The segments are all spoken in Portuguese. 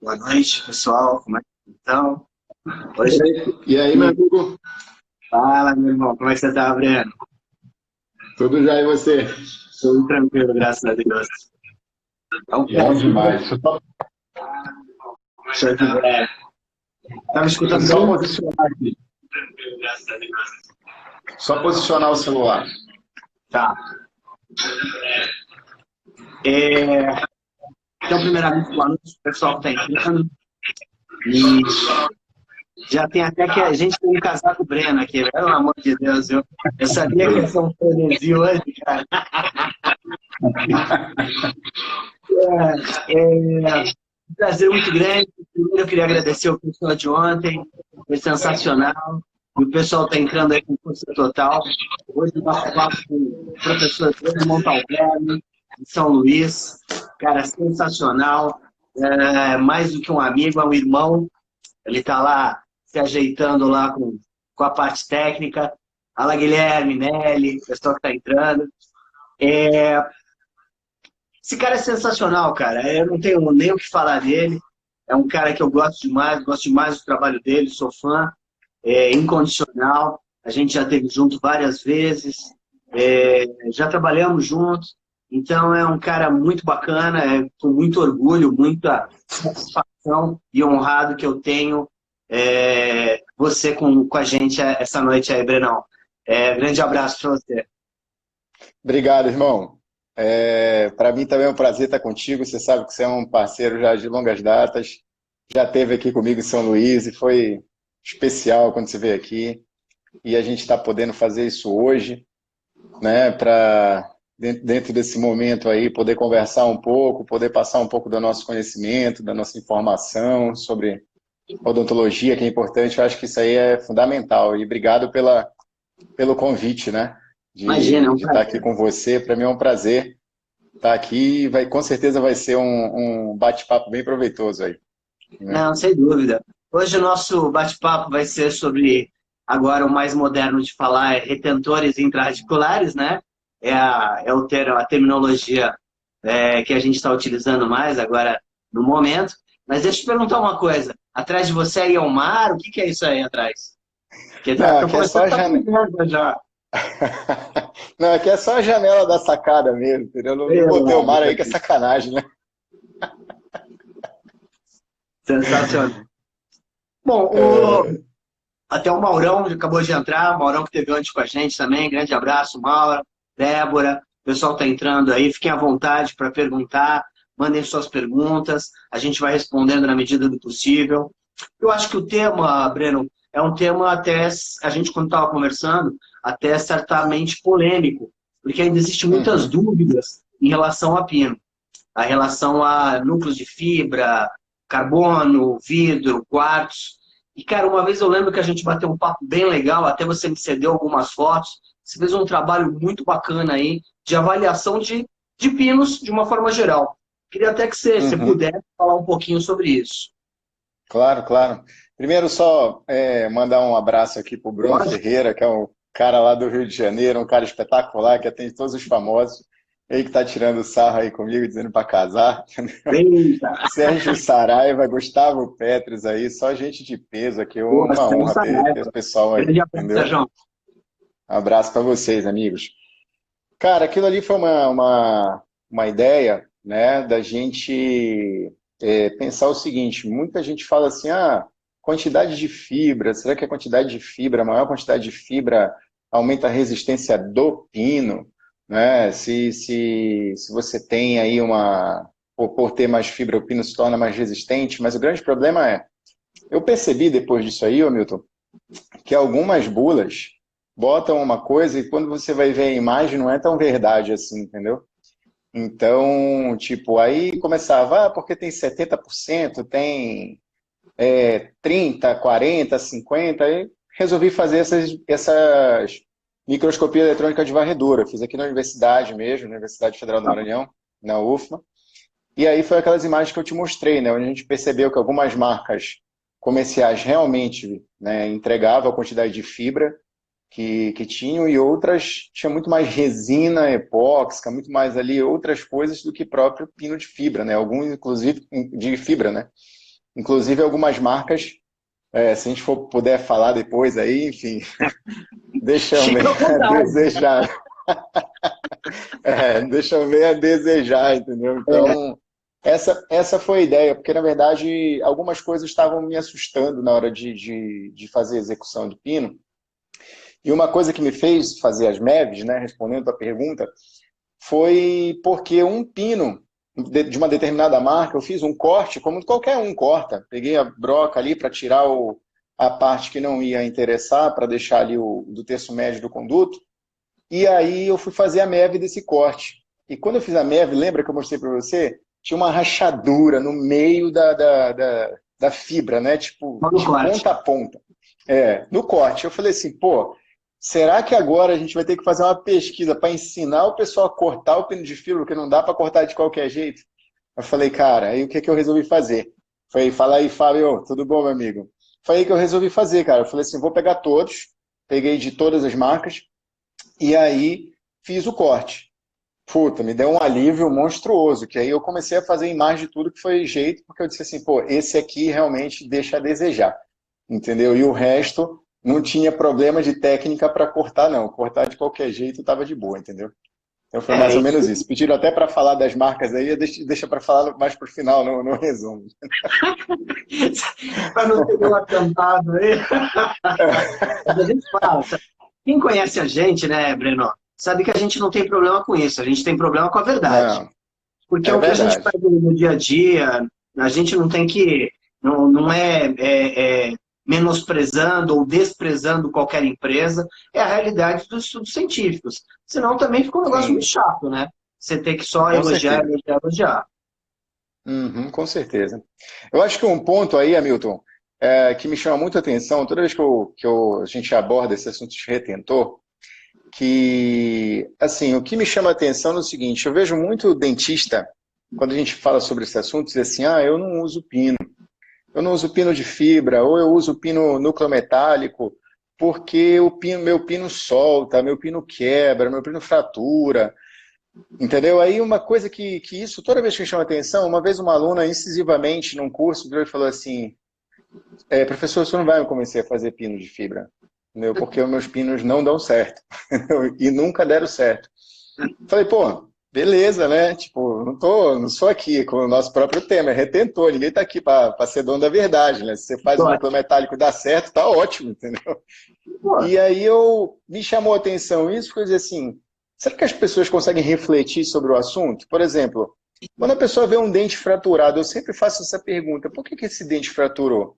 Boa noite, pessoal. Como é que estão? E Hoje, aí, e aí, meu amigo? fala, meu irmão. Como é que você tá, Breno? Tudo já e você? Tudo tranquilo, graças a Deus. É um Bom prazer. demais. Show de bola. Tá me Deixa eu escutando só bem? posicionar aqui. Só posicionar o celular. Tá. É, então, primeiramente, boa noite, pessoal que está entrando. E já tem até que a gente tem um casaco Breno aqui, pelo amor de Deus. Eu sabia que ia ser um frenesi hoje, cara. Um prazer muito grande. Primeiro, eu queria agradecer o pessoal de ontem, foi sensacional. E o pessoal está entrando aí com força total. Hoje, o nosso papo com o professor Pedro Montalverno, de São Luís. Cara, sensacional. Mais do que um amigo, é um irmão. Ele está lá se ajeitando lá com a parte técnica. Fala, Guilherme, Nelly, o pessoal que está entrando. Esse cara é sensacional, cara. Eu não tenho nem o que falar dele. É um cara que eu gosto demais do trabalho dele, sou fã, incondicional. A gente já esteve junto várias vezes, já trabalhamos juntos. Então é um cara muito bacana, com muito orgulho, muita satisfação e honrado que eu tenho você com a gente essa noite aí, Brenão. Grande abraço para você. Obrigado, irmão. Para mim também é um prazer estar contigo. Você sabe que você é um parceiro já de longas datas. Já esteve aqui comigo em São Luís e foi especial quando você veio aqui. E a gente está podendo fazer isso hoje, né? Para dentro desse momento aí poder conversar um pouco, poder passar um pouco do nosso conhecimento, da nossa informação sobre odontologia, que é importante. Eu acho que isso aí é fundamental. E obrigado pelo convite, né? Imagina, é um De estar aqui prazer. com você. Para mim é um prazer estar aqui. Com certeza vai ser um bate-papo bem proveitoso aí, né? Não, sem dúvida. Hoje o nosso bate-papo vai ser sobre, agora o mais moderno de falar, retentores intraarticulares, né? A terminologia que a gente está utilizando mais agora no momento. Mas deixa eu te perguntar uma coisa. Atrás de você aí é o mar? O que que é isso aí atrás? Porque Não, tô aqui é começando só a a ficar com janela. inveja já. Não, aqui é só a janela da sacada mesmo, entendeu? Não Pelo botei o mar amor aí que é de Deus. sacanagem, né? Sensacional. Bom, É, até o Maurão acabou de entrar, o Maurão que esteve antes com a gente também. Grande abraço, Maura, Débora. O pessoal está entrando aí, fiquem à vontade para perguntar, mandem suas perguntas, a gente vai respondendo na medida do possível. Eu acho que o tema, Breno, é um tema até, a gente quando estava conversando, até certamente polêmico, porque ainda existem muitas uhum. dúvidas em relação a pino, a relação a núcleos de fibra, carbono, vidro, quartzo. E, cara, uma vez eu lembro que a gente bateu um papo bem legal, até você me cedeu algumas fotos. Você fez um trabalho muito bacana aí de avaliação de pinos de uma forma geral. Queria até que você Uhum. pudesse falar um pouquinho sobre isso. Claro, claro. Primeiro, só mandar um abraço aqui pro Bruno Lógico. Ferreira, que é um cara lá do Rio de Janeiro, um cara espetacular, que atende todos os famosos. Ele que tá tirando sarro aí comigo, dizendo para casar. Eita, Sérgio Saraiva, Gustavo Petros aí, só gente de peso aqui. boa, Uma Sérgio honra ter Saraiva. esse pessoal aí, Grande abraço, entendeu? Sérgio. Abraço para vocês, amigos. Cara, aquilo ali foi uma ideia, né, da gente pensar o seguinte: muita gente fala assim, quantidade de fibra, será que a quantidade de fibra, a maior quantidade de fibra aumenta a resistência do pino, né? Se você tem aí por ter mais fibra, o pino se torna mais resistente, mas o grande problema eu percebi depois disso aí, ô Milton, que algumas bulas botam uma coisa e quando você vai ver a imagem não é tão verdade assim, entendeu? Então, tipo, aí começava, porque tem 70%, tem 30, 40, 50, aí resolvi fazer essas microscopia eletrônica de varredura. Fiz aqui na universidade mesmo, na Universidade Federal do Maranhão, na UFMA. E aí foi aquelas imagens que eu te mostrei, né, onde a gente percebeu que algumas marcas comerciais realmente, né, entregavam a quantidade de fibra que tinham e outras tinha muito mais resina epóxica, muito mais ali outras coisas do que próprio pino de fibra, né? Alguns inclusive de fibra, né? Inclusive algumas marcas, se a gente for puder falar depois aí, enfim, deixam Fica meio à a vontade. desejar. Deixam meio a desejar, entendeu? É, Então, essa foi a ideia, porque na verdade algumas coisas estavam me assustando na hora de fazer a execução de pino. E uma coisa que me fez fazer as MEVs, né, respondendo a pergunta, foi porque um pino de uma determinada marca, eu fiz um corte, como qualquer um corta. Peguei a broca ali para tirar a parte que não ia interessar, para deixar ali do terço médio do conduto. E aí eu fui fazer a MEV desse corte. E quando eu fiz a MEV, lembra que eu mostrei para você? Tinha uma rachadura no meio da fibra, né? Tipo, no de corte. ponta a ponta. No corte. Eu falei assim, pô, será que agora a gente vai ter que fazer uma pesquisa para ensinar o pessoal a cortar o pino de fibra, porque não dá para cortar de qualquer jeito? Eu falei, cara, aí o que eu resolvi fazer? Falei, fala aí, Fábio, tudo bom, meu amigo? Foi aí que eu resolvi fazer, cara. Eu falei assim, vou pegar todos, peguei de todas as marcas, e aí fiz o corte. Puta, me deu um alívio monstruoso, que aí eu comecei a fazer em mais de tudo que foi jeito, porque eu disse assim, pô, esse aqui realmente deixa a desejar, entendeu? E o resto não tinha problema de técnica para cortar, não. Cortar de qualquer jeito estava de boa, entendeu? Então foi mais ou Isso. menos isso. Pediram até para falar das marcas aí, deixa para falar mais para o final, no resumo. Para não ter nenhum atentado aí. Mas a gente fala, quem conhece a gente, né, Breno, sabe que a gente não tem problema com isso, a gente tem problema com a verdade. Não, Porque é é o que a gente verdade. faz no dia a dia, a gente não tem que, não é menosprezando ou desprezando qualquer empresa, é a realidade dos estudos científicos. Senão também fica um negócio muito Sim, chato, né? Você ter que só com elogiar, certeza. elogiar, elogiar. Uhum, com certeza. Eu acho que um ponto aí, Hamilton, que me chama muito a atenção, toda vez a gente aborda esse assunto de retentor, que, assim, o que me chama a atenção é o seguinte, eu vejo muito dentista, quando a gente fala sobre esse assunto, dizer assim, eu não uso pino, eu não uso pino de fibra, ou eu uso pino nucleometálico, porque meu pino solta, meu pino quebra, meu pino fratura, entendeu? Aí uma coisa que isso, toda vez que me chama a atenção, uma vez uma aluna incisivamente num curso virou e falou assim, professor, você não vai me convencer a fazer pino de fibra, entendeu? Porque os meus pinos não dão certo, e nunca deram certo. Falei, pô, beleza, né? Tipo, não sou aqui com o nosso próprio tema, é retentor, ninguém tá aqui para ser dono da verdade, né? Se você faz o núcleo metálico e dá certo, tá ótimo, entendeu? Pô, E aí me chamou a atenção isso, porque eu dizia assim, será que as pessoas conseguem refletir sobre o assunto? Por exemplo, quando a pessoa vê um dente fraturado, eu sempre faço essa pergunta, por que esse dente fraturou?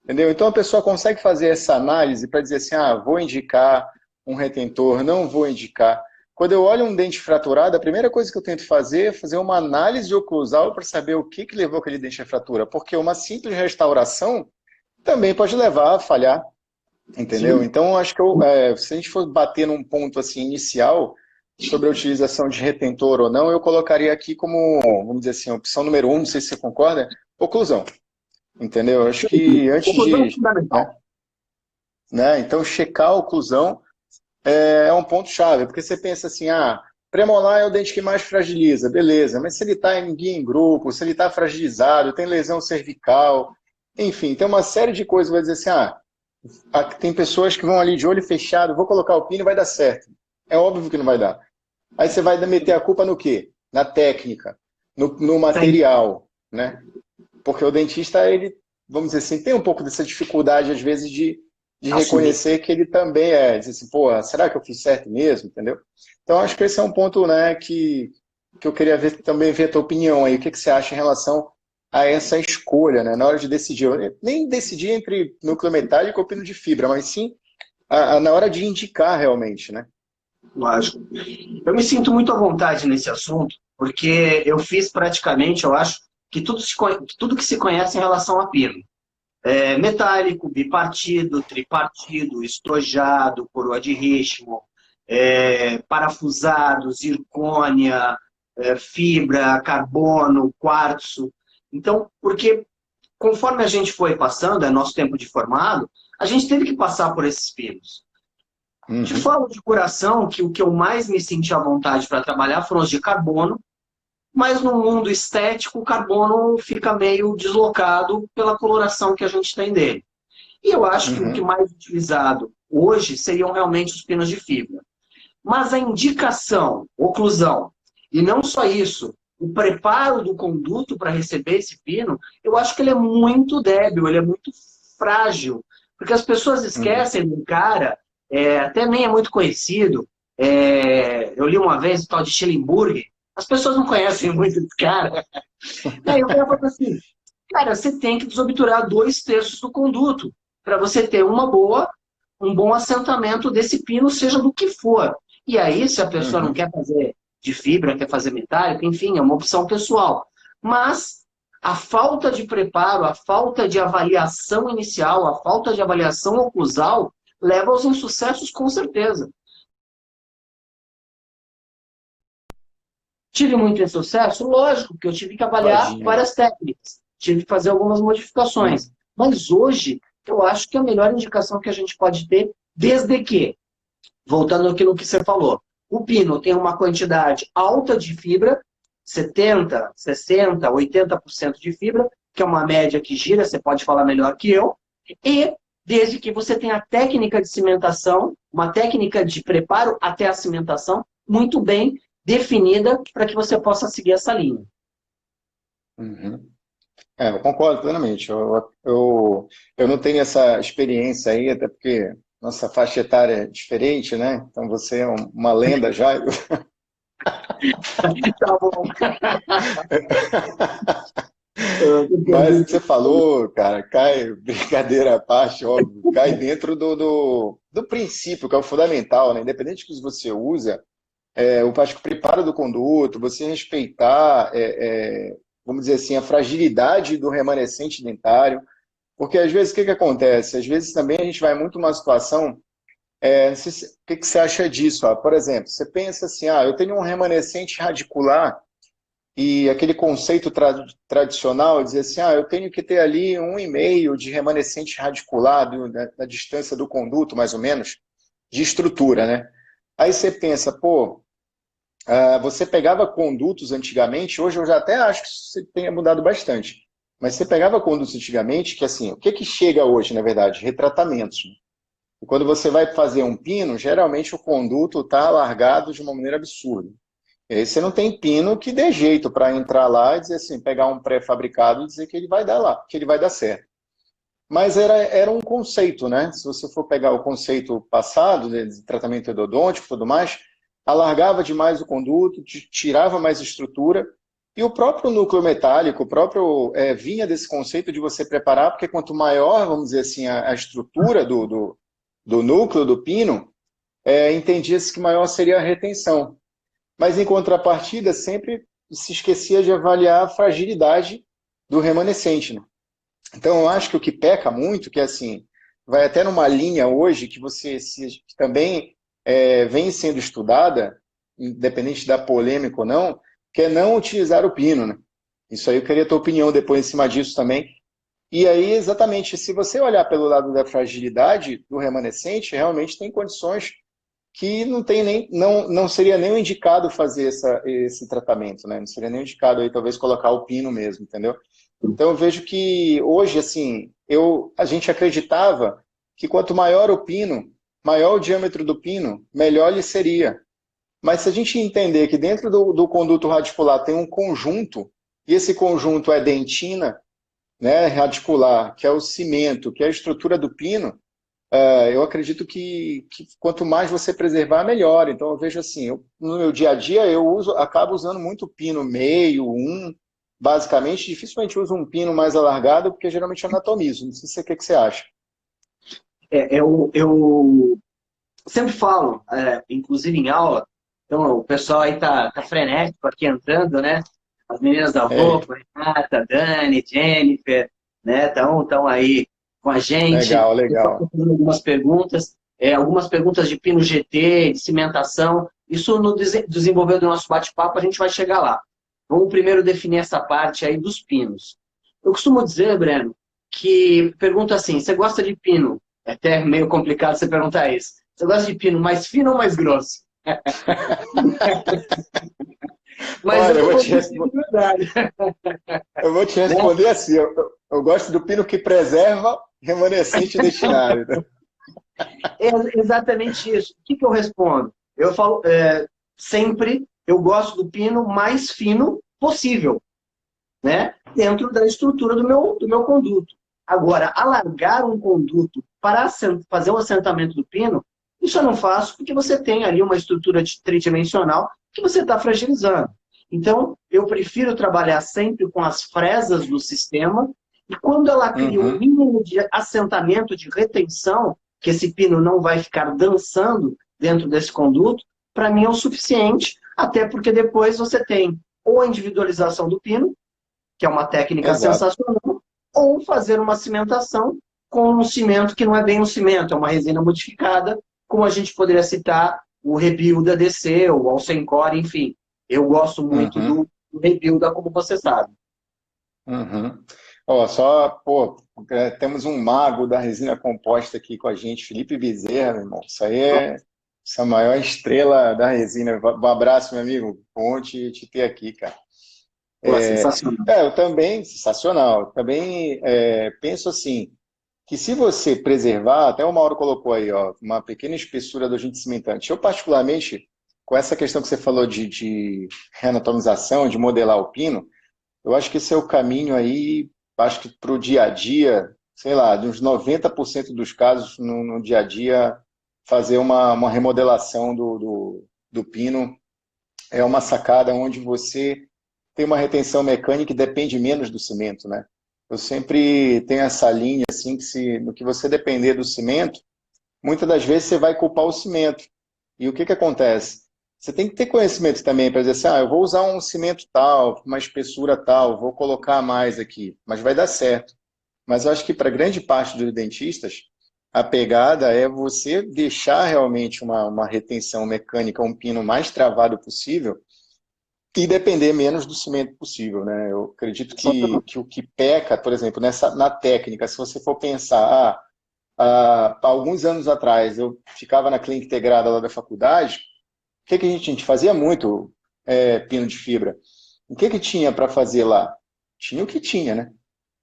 Entendeu? Então a pessoa consegue fazer essa análise para dizer assim, vou indicar um retentor, não vou indicar. Quando eu olho um dente fraturado, a primeira coisa que eu tento fazer é fazer uma análise oclusal para saber o que levou aquele dente à fratura, porque uma simples restauração também pode levar a falhar, entendeu? sim. Então acho que se a gente for bater num ponto assim inicial sobre a utilização de retentor ou não, eu colocaria aqui como, vamos dizer assim, opção número um, não sei se você concorda, oclusão. Entendeu? Acho que antes Conclusão de, fundamental. então, checar a oclusão é um ponto-chave, porque você pensa assim, premolar é o dente que mais fragiliza, beleza, mas se ele está em guia em grupo, se ele está fragilizado, tem lesão cervical, enfim, tem uma série de coisas, vai dizer assim, tem pessoas que vão ali de olho fechado, vou colocar o pino e vai dar certo. É óbvio que não vai dar. Aí você vai meter a culpa no quê? Na técnica, no Tem. material, né? Porque o dentista, ele, vamos dizer assim, tem um pouco dessa dificuldade, às vezes, de Assumir. reconhecer que ele também diz assim, pô, será que eu fiz certo mesmo, entendeu? Então, acho que esse é um ponto, né, que eu queria também ver a tua opinião aí, o que você acha em relação a essa escolha, né, na hora de decidir. Eu nem decidir entre núcleo metálico ou pino de fibra, mas sim na hora de indicar realmente, né? Lógico. Eu me sinto muito à vontade nesse assunto, porque eu fiz praticamente, eu acho, que tudo que se conhece em relação a pino. Metálico, bipartido, tripartido, estojado, coroa de ritmo, parafusado, zircônia, fibra, carbono, quartzo. Então, porque conforme a gente foi passando, é nosso tempo de formado, a gente teve que passar por esses pinos. Te Uhum. falo de coração que o que eu mais me senti à vontade para trabalhar foram os de carbono, mas no mundo estético o carbono fica meio deslocado pela coloração que a gente tem dele. E eu acho que o que mais utilizado hoje seriam realmente os pinos de fibra. Mas a indicação, oclusão, e não só isso, o preparo do conduto para receber esse pino, eu acho que ele é muito débil, ele é muito frágil. Porque as pessoas esquecem de um cara, até nem é muito conhecido, eu li uma vez o tal de Schellenberg, as pessoas não conhecem muito esse cara. Aí o cara falou assim, cara, você tem que desobturar 2/3 do conduto para você ter um bom assentamento desse pino, seja do que for. E aí, se a pessoa não quer fazer de fibra, quer fazer metálico, enfim, é uma opção pessoal. Mas a falta de preparo, a falta de avaliação inicial, a falta de avaliação oclusal, leva aos insucessos com certeza. Tive muito insucesso? Lógico, que eu tive que avaliar várias técnicas. Tive que fazer algumas modificações. Mas hoje, eu acho que a melhor indicação que a gente pode ter, desde que, voltando aquilo que você falou, o pino tem uma quantidade alta de fibra, 70%, 60%, 80% de fibra, que é uma média que gira, você pode falar melhor que eu, e desde que você tenha a técnica de cimentação, uma técnica de preparo até a cimentação, muito bem definida para que você possa seguir essa linha. Eu concordo plenamente. Eu não tenho essa experiência aí, até porque nossa faixa etária é diferente, né? Então você é uma lenda já. Tá bom. Mas o que você falou, cara, cai, brincadeira à parte, óbvio, cai dentro do princípio, que é o fundamental, né? Independente do que você usa, eu acho que o preparo do conduto, você respeitar, vamos dizer assim, a fragilidade do remanescente dentário, porque às vezes o que acontece? Às vezes também a gente vai muito numa situação, o que você acha disso? Por exemplo, você pensa assim, eu tenho um remanescente radicular e aquele conceito tradicional diz assim, eu tenho que ter ali 1,5 de remanescente radicular na distância do conduto, mais ou menos, de estrutura, né? Aí você pensa, você pegava condutos antigamente, hoje eu já até acho que isso tenha mudado bastante, mas você pegava condutos antigamente, que assim, o que chega hoje, na verdade? Retratamentos. Né? E quando você vai fazer um pino, geralmente o conduto está alargado de uma maneira absurda. E aí você não tem pino que dê jeito para entrar lá e dizer assim, pegar um pré-fabricado e dizer que ele vai dar lá, que ele vai dar certo. Mas era um conceito, né? Se você for pegar o conceito passado, de tratamento endodôntico e tudo mais, alargava demais o conduto, tirava mais estrutura, e o próprio núcleo metálico, vinha desse conceito de você preparar, porque quanto maior, vamos dizer assim, a estrutura do núcleo do pino, entendia-se que maior seria a retenção. Mas, em contrapartida, sempre se esquecia de avaliar a fragilidade do remanescente. Né? Então, eu acho que o que peca muito, que assim, vai até numa linha hoje que também vem sendo estudada, independente da polêmica ou não, que é não utilizar o pino. Né? Isso aí eu queria a tua opinião depois em cima disso também. E aí, exatamente, se você olhar pelo lado da fragilidade do remanescente, realmente tem condições que não seria nem indicado fazer esse tratamento, né? Não seria nem indicado aí talvez colocar o pino mesmo, entendeu? Então eu vejo que hoje, assim, a gente acreditava que quanto maior o pino, maior o diâmetro do pino, melhor ele seria. Mas se a gente entender que dentro do conduto radicular tem um conjunto, e esse conjunto é dentina, né, radicular, que é o cimento, que é a estrutura do pino, eu acredito que quanto mais você preservar, melhor. Então eu vejo assim, no meu dia a dia acabo usando muito pino meio, basicamente, dificilmente uso um pino mais alargado, porque geralmente eu anatomizo. Não sei o que você acha. Eu sempre falo, inclusive em aula, então o pessoal aí tá frenético aqui entrando, né? As meninas da roupa, Renata, Dani, Jennifer, né? Estão aí com a gente. Legal. Fazendo algumas perguntas de pino GT, de cimentação. Isso no desenvolver do nosso bate-papo, a gente vai chegar lá. Vamos primeiro definir essa parte aí dos pinos. Eu costumo dizer, Breno, que pergunta assim, você gosta de pino? É até meio complicado você perguntar isso. Você gosta de pino mais fino ou mais grosso? Mas Olha, eu tô falando de verdade, eu vou te né? responder assim, eu gosto do pino que preserva remanescente destinário. É exatamente isso. O que que eu respondo? Eu falo, sempre, eu gosto do pino mais fino possível, né? Dentro da estrutura do meu conduto. Agora, alargar um conduto para fazer o assentamento do pino, isso eu não faço porque você tem ali uma estrutura tridimensional que você está fragilizando. Então, eu prefiro trabalhar sempre com as fresas do sistema e quando ela cria um Uhum, mínimo de assentamento, de retenção, que esse pino não vai ficar dançando dentro desse conduto, para mim é o suficiente, até porque depois você tem ou a individualização do pino, que é uma técnica exato. sensacional, ou fazer uma cimentação com um cimento que não é bem um cimento, é uma resina modificada, como a gente poderia citar o Rebuilda DC, ou Alcencore, enfim. Eu gosto muito Uhum, do Rebuilda, como você sabe. uhum. Ó, só, pô, temos um mago da resina composta aqui com a gente, Felipe Bezerra, meu irmão. Isso é a maior estrela da resina. Um abraço, meu amigo. Bom te ter aqui, cara. Pô, sensacional. Eu também, sensacional. Também penso assim, que se você preservar, até o Mauro colocou aí, ó, uma pequena espessura do agente cimentante. Eu, particularmente, com essa questão que você falou de reanatomização, de modelar o pino, eu acho que esse é o caminho aí, acho que para o dia a dia, sei lá, de uns 90% dos casos no dia a dia, fazer uma remodelação do pino é uma sacada onde você tem uma retenção mecânica e depende menos do cimento, né? Eu sempre tenho essa linha, assim, que no que você depender do cimento, muitas das vezes você vai culpar o cimento. E o que que acontece? Você tem que ter conhecimento também para dizer assim, eu vou usar um cimento tal, uma espessura tal, vou colocar mais aqui, mas vai dar certo. Mas eu acho que para grande parte dos dentistas, a pegada é você deixar realmente uma retenção mecânica, um pino mais travado possível, e depender menos do cimento possível, né? Eu acredito que o que peca, por exemplo, na técnica, se você for pensar, há alguns anos atrás eu ficava na clínica integrada lá da faculdade, o que que a gente fazia muito pino de fibra. O que que tinha para fazer lá? Tinha o que tinha, né?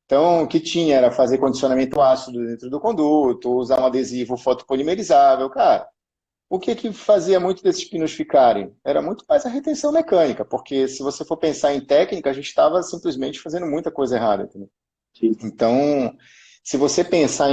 Então, o que tinha era fazer condicionamento ácido dentro do conduto, usar um adesivo fotopolimerizável, cara. O que que fazia muito desses pinos ficarem? Era muito mais a retenção mecânica, porque se você for pensar em técnica, a gente estava simplesmente fazendo muita coisa errada, entendeu? Então, se você pensar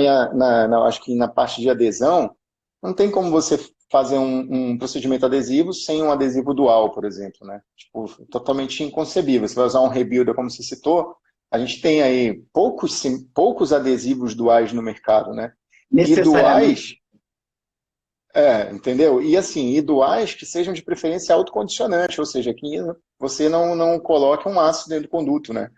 acho que na parte de adesão, não tem como você fazer um procedimento adesivo sem um adesivo dual, por exemplo, né? Tipo, totalmente inconcebível. Você vai usar um Rebuilder, como você citou, a gente tem aí poucos adesivos duais no mercado, né? E Necessariamente. duais entendeu? E assim, e duais que sejam de preferência autocondicionante, ou seja, que você não coloque um ácido dentro do conduto, né?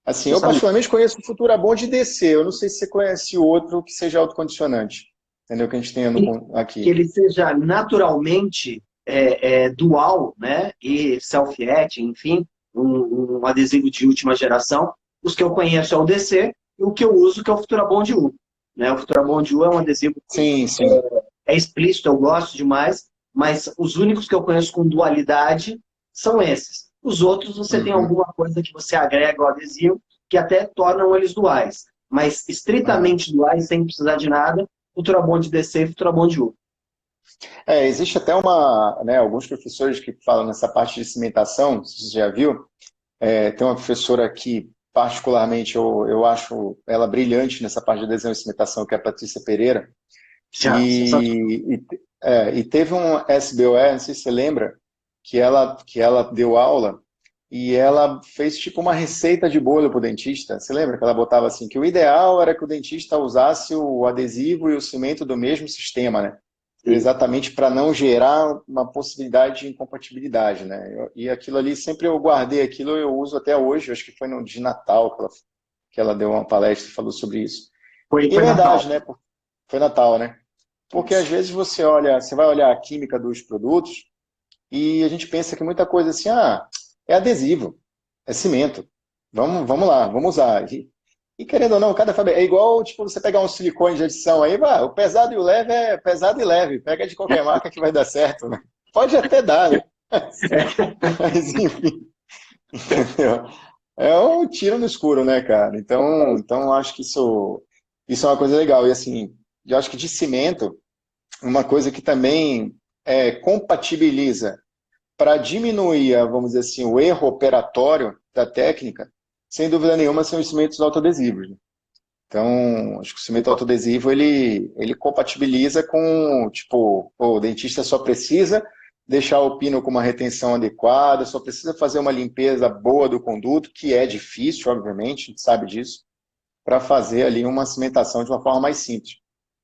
Assim, eu Justamente. particularmente conheço o Futurabond de DC, eu não sei se você conhece outro que seja autocondicionante, entendeu? Que a gente tem Que aqui. ele seja naturalmente dual, né? E self-etching, enfim, um adesivo de última geração. Os que eu conheço é o DC e o que eu uso que é o Futurabond U. Né? O Futurabond U é um adesivo que Sim, sim. é explícito, eu gosto demais, mas os únicos que eu conheço com dualidade são esses. Os outros, você tem Uhum, alguma coisa que você agrega ao adesivo que até tornam eles duais. Mas uhum. estritamente duais, sem precisar de nada, Futurabond DC e Futurabond U. Existe até alguns professores que falam nessa parte de cimentação, se você já viu, tem uma professora que, particularmente, eu acho ela brilhante nessa parte de adesão e cimentação, que é a Patrícia Pereira. Já, sensacional. E teve um SBOE, não sei se você lembra, que ela deu aula e ela fez tipo uma receita de bolo para o dentista. Você lembra que ela botava assim, que o ideal era que o dentista usasse o adesivo e o cimento do mesmo sistema, né? Sim. Exatamente para não gerar uma possibilidade de incompatibilidade, né? E aquilo ali, sempre eu guardei aquilo, eu uso até hoje, acho que foi no de Natal que ela deu uma palestra e falou sobre isso. E é Foi Natal. verdade, né? Foi Natal, né? Porque às Isso. vezes você vai olhar a química dos produtos e a gente pensa que muita coisa assim, é adesivo, é cimento. Vamos lá, vamos usar. E querendo ou não, cada fábrica é igual, tipo, você pegar um silicone de adição aí, o pesado e o leve é pesado e leve. Pega de qualquer marca que vai dar certo, né? Pode até dar, né? Mas, enfim, entendeu? É um tiro no escuro, né, cara? Então eu acho que isso é uma coisa legal. E assim, eu acho que de cimento, uma coisa que também compatibiliza para diminuir, vamos dizer assim, o erro operatório da técnica, sem dúvida nenhuma, são os cimentos autoadesivos, né? Então, acho que o cimento autoadesivo, ele compatibiliza com, tipo, pô, o dentista só precisa deixar o pino com uma retenção adequada, só precisa fazer uma limpeza boa do conduto, que é difícil, obviamente, a gente sabe disso, para fazer ali uma cimentação de uma forma mais simples.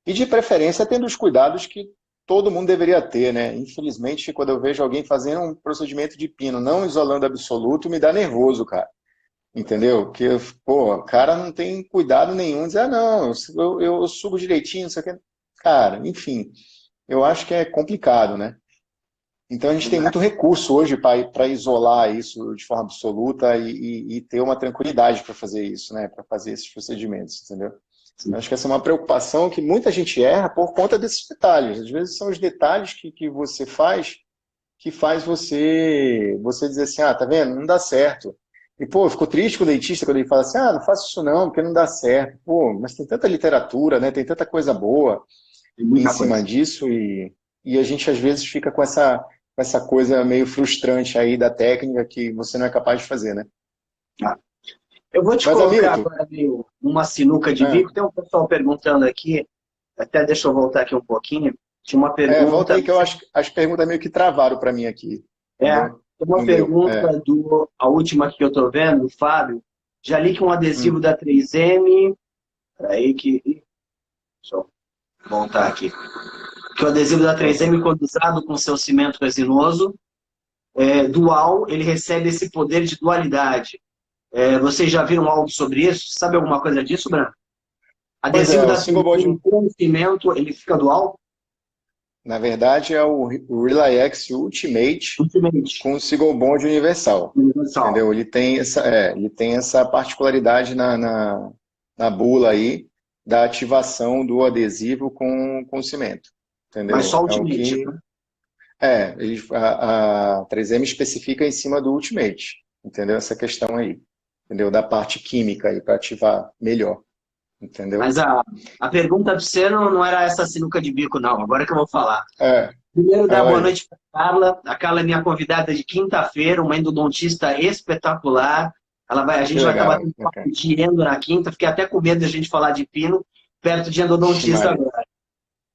E de preferência tendo os cuidados que todo mundo deveria ter, né? Infelizmente, quando eu vejo alguém fazendo um procedimento de pino não isolando absoluto, me dá nervoso, cara. Entendeu? Porque, pô, o cara não tem cuidado nenhum, diz, ah, não, eu subo direitinho, não sei o que. Cara, enfim, eu acho que é complicado, né? Então a gente tem muito recurso hoje para isolar isso de forma absoluta e ter uma tranquilidade para fazer isso, né? Para fazer esses procedimentos, entendeu? Eu acho que essa é uma preocupação que muita gente erra por conta desses detalhes. Às vezes são os detalhes que você faz que faz você dizer assim, ah, tá vendo? Não dá certo. E, pô, ficou triste com o dentista quando ele fala assim, ah, não faça isso não, porque não dá certo. Pô, mas tem tanta literatura, né? Tem tanta coisa boa Tem em muita cima coisa. disso e a gente às vezes fica com essa coisa meio frustrante aí da técnica que você não é capaz de fazer, né? Tá? Eu vou te Mas, colocar Hamilton, agora meio uma sinuca de bico. Tem um pessoal perguntando aqui, até deixa eu voltar aqui um pouquinho. Tinha uma volta pergunta, aí que eu acho que as perguntas meio que travaram para mim aqui, tem entendeu? uma No meu, pergunta a última que eu estou vendo, do Fábio. Já li que um adesivo Hum. da 3M, peraí deixa eu voltar aqui. Que o adesivo da Sim, sim. 3M, quando usado com seu cimento resinoso, dual, ele recebe esse poder de dualidade. Vocês já viram algo sobre isso? Sabe alguma coisa disso, Branco? Pois Adesivo é, o da single bond, 3M com cimento, ele fica dual? na verdade, é o Relax Ultimate Ultimate. com o single bond universal, Universal. entendeu? Ele tem essa particularidade na bula aí da ativação do adesivo com cimento, Mas só entendeu? É o Ultimate, que né? a 3M especifica em cima do Ultimate, entendeu? Essa questão aí, entendeu? Da parte química aí para ativar melhor, entendeu? Mas a pergunta do você não era essa sinuca de bico, não. Agora que eu vou falar. É, Primeiro, dar fala boa aí. noite para a Carla. A Carla é minha convidada de quinta-feira, uma endodontista espetacular. A Que gente vai estar legal, batendo papo bacana. de endo na quinta. Fiquei até com medo de a gente falar de pino perto de Ixi, endodontista Maria. agora.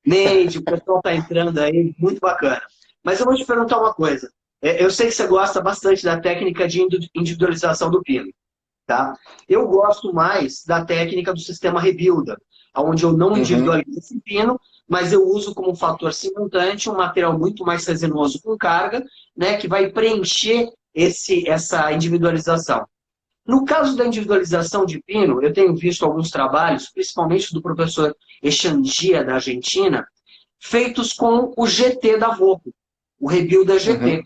Neide, o pessoal está entrando aí, muito bacana. Mas eu vou te perguntar uma coisa. Eu sei que você gosta bastante da técnica de individualização do pino, tá? Eu gosto mais da técnica do sistema Rebuilder, onde eu não Uhum, individualizo esse pino, mas eu uso como fator simultâneo um material muito mais resinoso com carga, né, que vai preencher essa individualização. No caso da individualização de pino, eu tenho visto alguns trabalhos, principalmente do professor Echandia, da Argentina, feitos com o GT da Volco, o Rebuilder GT, uhum,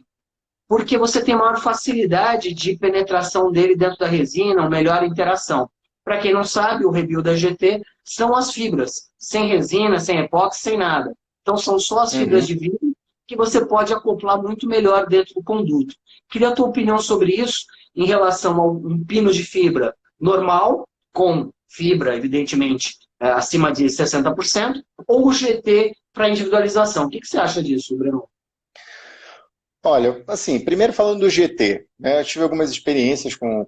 porque você tem maior facilidade de penetração dele dentro da resina, uma melhor interação. Para quem não sabe, o Rebuilder GT são as fibras, sem resina, sem epóxi, sem nada. Então são só as fibras uhum. de vidro que você pode acoplar muito melhor dentro do conduto. Queria a tua opinião sobre isso em relação a um pino de fibra normal, com fibra, evidentemente, acima de 60%, ou o GT para individualização. O que você acha disso, Breno? Olha, assim, primeiro falando do GT, né, eu tive algumas experiências com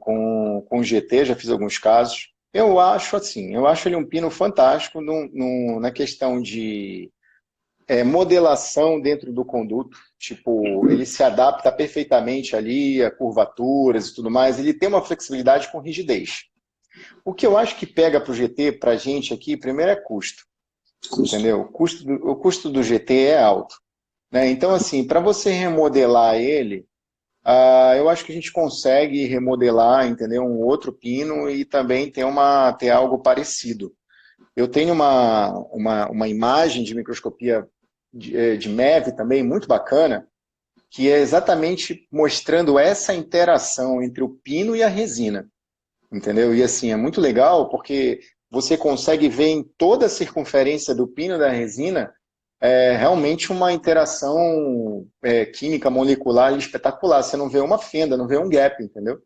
o GT, já fiz alguns casos. Eu acho ele um pino fantástico na questão de modelação dentro do conduto. Tipo, ele se adapta perfeitamente ali a curvaturas e tudo mais. Ele tem uma flexibilidade com rigidez. O que eu acho que pega para o GT, para a gente aqui, primeiro é custo, Custo. entendeu? O custo do GT é alto, né? Então, assim, para você remodelar ele, eu acho que a gente consegue remodelar, entendeu? Um outro pino e também ter algo parecido. Eu tenho uma imagem de microscopia de MEV também muito bacana, que é exatamente mostrando essa interação entre o pino e a resina, entendeu? E assim, é muito legal porque você consegue ver em toda a circunferência do pino e da resina realmente uma interação química, molecular ali espetacular. Você não vê uma fenda, não vê um gap, entendeu?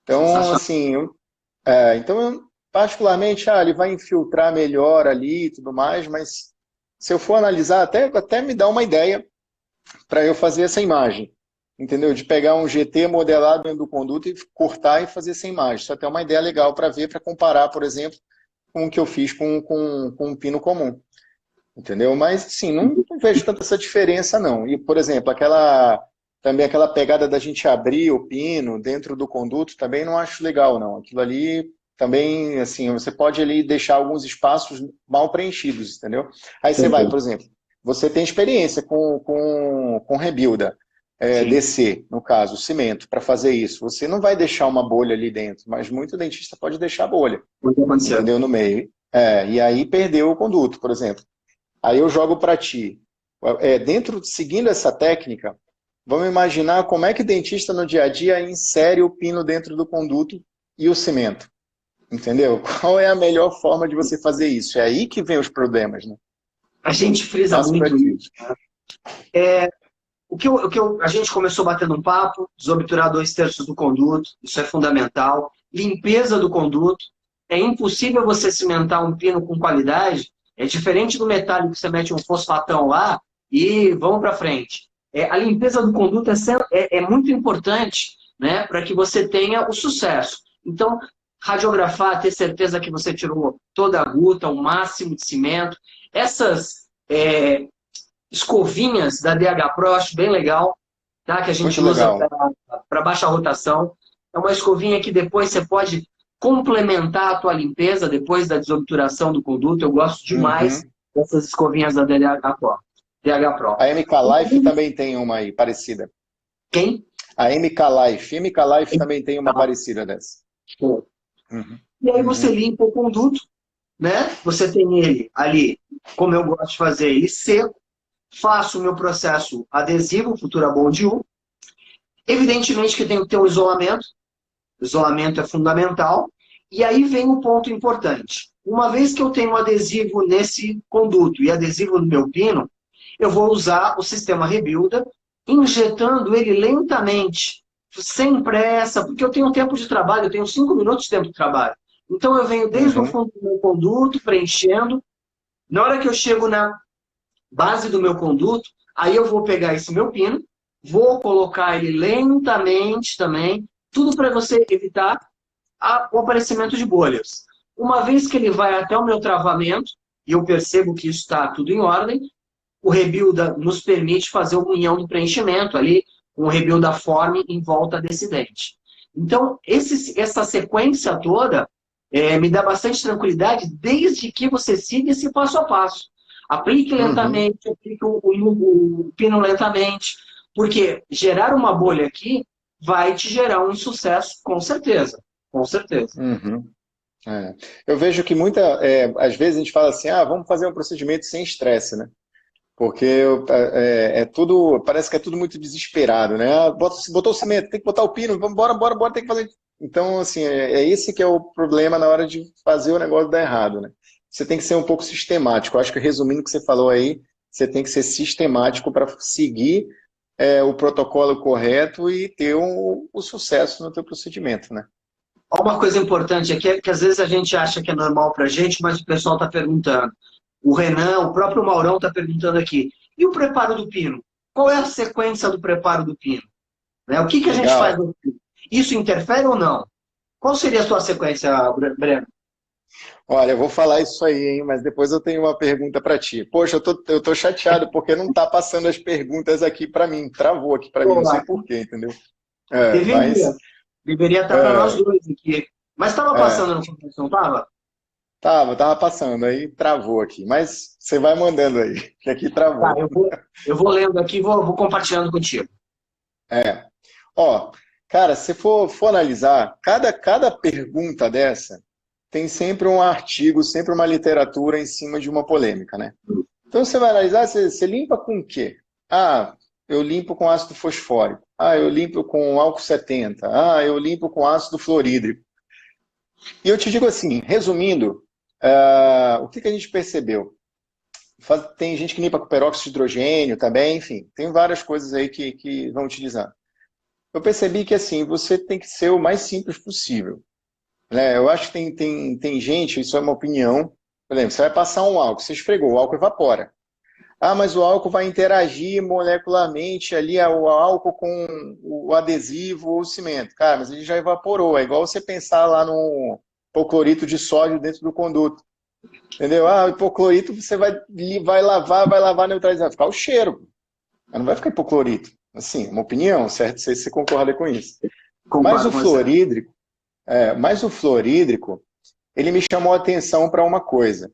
Então, Sensacional. assim, particularmente, ele vai infiltrar melhor ali e tudo mais, mas se eu for analisar, até me dá uma ideia para eu fazer essa imagem, entendeu? De pegar um GT modelado dentro do conduto e cortar e fazer essa imagem. Isso é até uma ideia legal para ver, para comparar, por exemplo, com o que eu fiz com um pino comum. Entendeu? Mas, assim, não vejo tanta essa diferença, não. E, por exemplo, também aquela pegada da gente abrir o pino dentro do conduto, também não acho legal, não. Aquilo ali também, assim, você pode ali deixar alguns espaços mal preenchidos, entendeu? Aí você vai, por exemplo, você tem experiência com rebuilda, Sim, DC, no caso, cimento, para fazer isso. Você não vai deixar uma bolha ali dentro, mas muito dentista pode deixar bolha, pode acontecer. entendeu? No meio. E aí perdeu o conduto, por exemplo. Aí eu jogo para ti. Seguindo essa técnica, vamos imaginar como é que o dentista no dia a dia insere o pino dentro do conduto e o cimento. Entendeu? Qual é a melhor forma de você fazer isso? É aí que vem os problemas, né? A gente frisa Passo para muito ti. isso. A gente começou batendo um papo, desobturar 2/3 do conduto, isso é fundamental. Limpeza do conduto. É impossível você cimentar um pino com qualidade. É diferente do metálico que você mete um fosfatão lá e vamos para frente. A limpeza do conduto é muito importante, né, para que você tenha o sucesso. Então, radiografar, ter certeza que você tirou toda a guta, o máximo de cimento. Essas escovinhas da DH Pro, acho bem legal, tá? Que a gente Muito usa legal. para baixa rotação. É uma escovinha que depois você pode complementar a tua limpeza depois da desobturação do conduto. Eu gosto demais Uhum. dessas escovinhas da DH Pro. DH Pro. A MK Life também tem uma aí, parecida. Quem? A MK Life. MK Life também tem uma parecida dessa. Uhum. E aí você Uhum. limpa o conduto, né? Você tem ele ali, como eu gosto de fazer ele seco. Faço o meu processo adesivo, Futura Bond 1. Evidentemente que tem que ter um isolamento. O isolamento é fundamental. E aí vem um ponto importante. Uma vez que eu tenho adesivo nesse conduto e adesivo no meu pino, eu vou usar o sistema Rebuilda, injetando ele lentamente, sem pressa, porque eu tenho tempo de trabalho, eu tenho 5 minutos de tempo de trabalho. Então eu venho desde o Uhum. fundo do meu conduto, preenchendo. Na hora que eu chego na base do meu conduto, aí eu vou pegar esse meu pino, vou colocar ele lentamente também, tudo para você evitar o aparecimento de bolhas. Uma vez que ele vai até o meu travamento, e eu percebo que isso está tudo em ordem, o Rebuilda nos permite fazer o unhão do preenchimento ali, com o Rebuilda Form em volta desse dente. Então, essa sequência toda me dá bastante tranquilidade, desde que você siga esse passo a passo. Aplique Uhum. lentamente, aplique o pino lentamente, porque gerar uma bolha aqui vai te gerar um insucesso, com certeza. Com certeza. Uhum. Eu vejo que às vezes a gente fala assim, vamos fazer um procedimento sem estresse, né? Porque tudo, parece que é tudo muito desesperado, né? Botou o cimento, tem que botar o pino, vamos bora, tem que fazer. Então, assim, é esse que é o problema na hora de fazer o negócio dar errado, né? Você tem que ser um pouco sistemático. Eu acho que resumindo o que você falou aí, você tem que ser sistemático para seguir o protocolo correto e ter o sucesso no teu procedimento, né? Uma coisa importante aqui é que às vezes a gente acha que é normal para a gente, mas o pessoal está perguntando. O Renan, o próprio Maurão está perguntando aqui. E o preparo do pino? Qual é a sequência do preparo do pino? Né? O que a gente faz Legal. no pino? Isso interfere ou não? Qual seria a sua sequência, Breno? Olha, eu vou falar isso aí, hein, mas depois eu tenho uma pergunta para ti. Poxa, eu tô chateado porque não tá passando as perguntas aqui para mim. Travou aqui para mim, Pô, não sei por quê, entendeu? deveria. Mas Deveria estar para nós é, dois aqui. Mas estava é, passando no começo, não estava? tava passando, aí travou aqui. Mas você vai mandando aí, que aqui Tá, travou. eu vou lendo aqui e vou compartilhando contigo. É. Ó, cara, se for analisar, cada pergunta dessa tem sempre um artigo, sempre uma literatura em cima de uma polêmica, né? Então você vai analisar, você limpa com o quê? Eu limpo com ácido fosfórico. Eu limpo com álcool 70. Eu limpo com ácido fluorídrico. E eu te digo assim, resumindo, o que a gente percebeu? Tem gente que limpa com peróxido de hidrogênio também, enfim, tem várias coisas aí que vão utilizar. Eu percebi que assim, você tem que ser o mais simples possível, né? Eu acho que tem gente, isso é uma opinião, por exemplo, você vai passar um álcool, você esfregou, o álcool evapora. Ah, mas o álcool vai interagir molecularmente ali, o álcool com o adesivo ou o cimento. Cara, mas ele já evaporou. É igual você pensar lá no hipoclorito de sódio dentro do conduto. Entendeu? Ah, o hipoclorito você vai lavar, neutralizar. Vai ficar o cheiro. Mas não vai ficar hipoclorito. Assim, uma opinião, certo? Não sei se você concorda com isso. Mas Concordo o com você. fluorídrico, ele me chamou a atenção para uma coisa.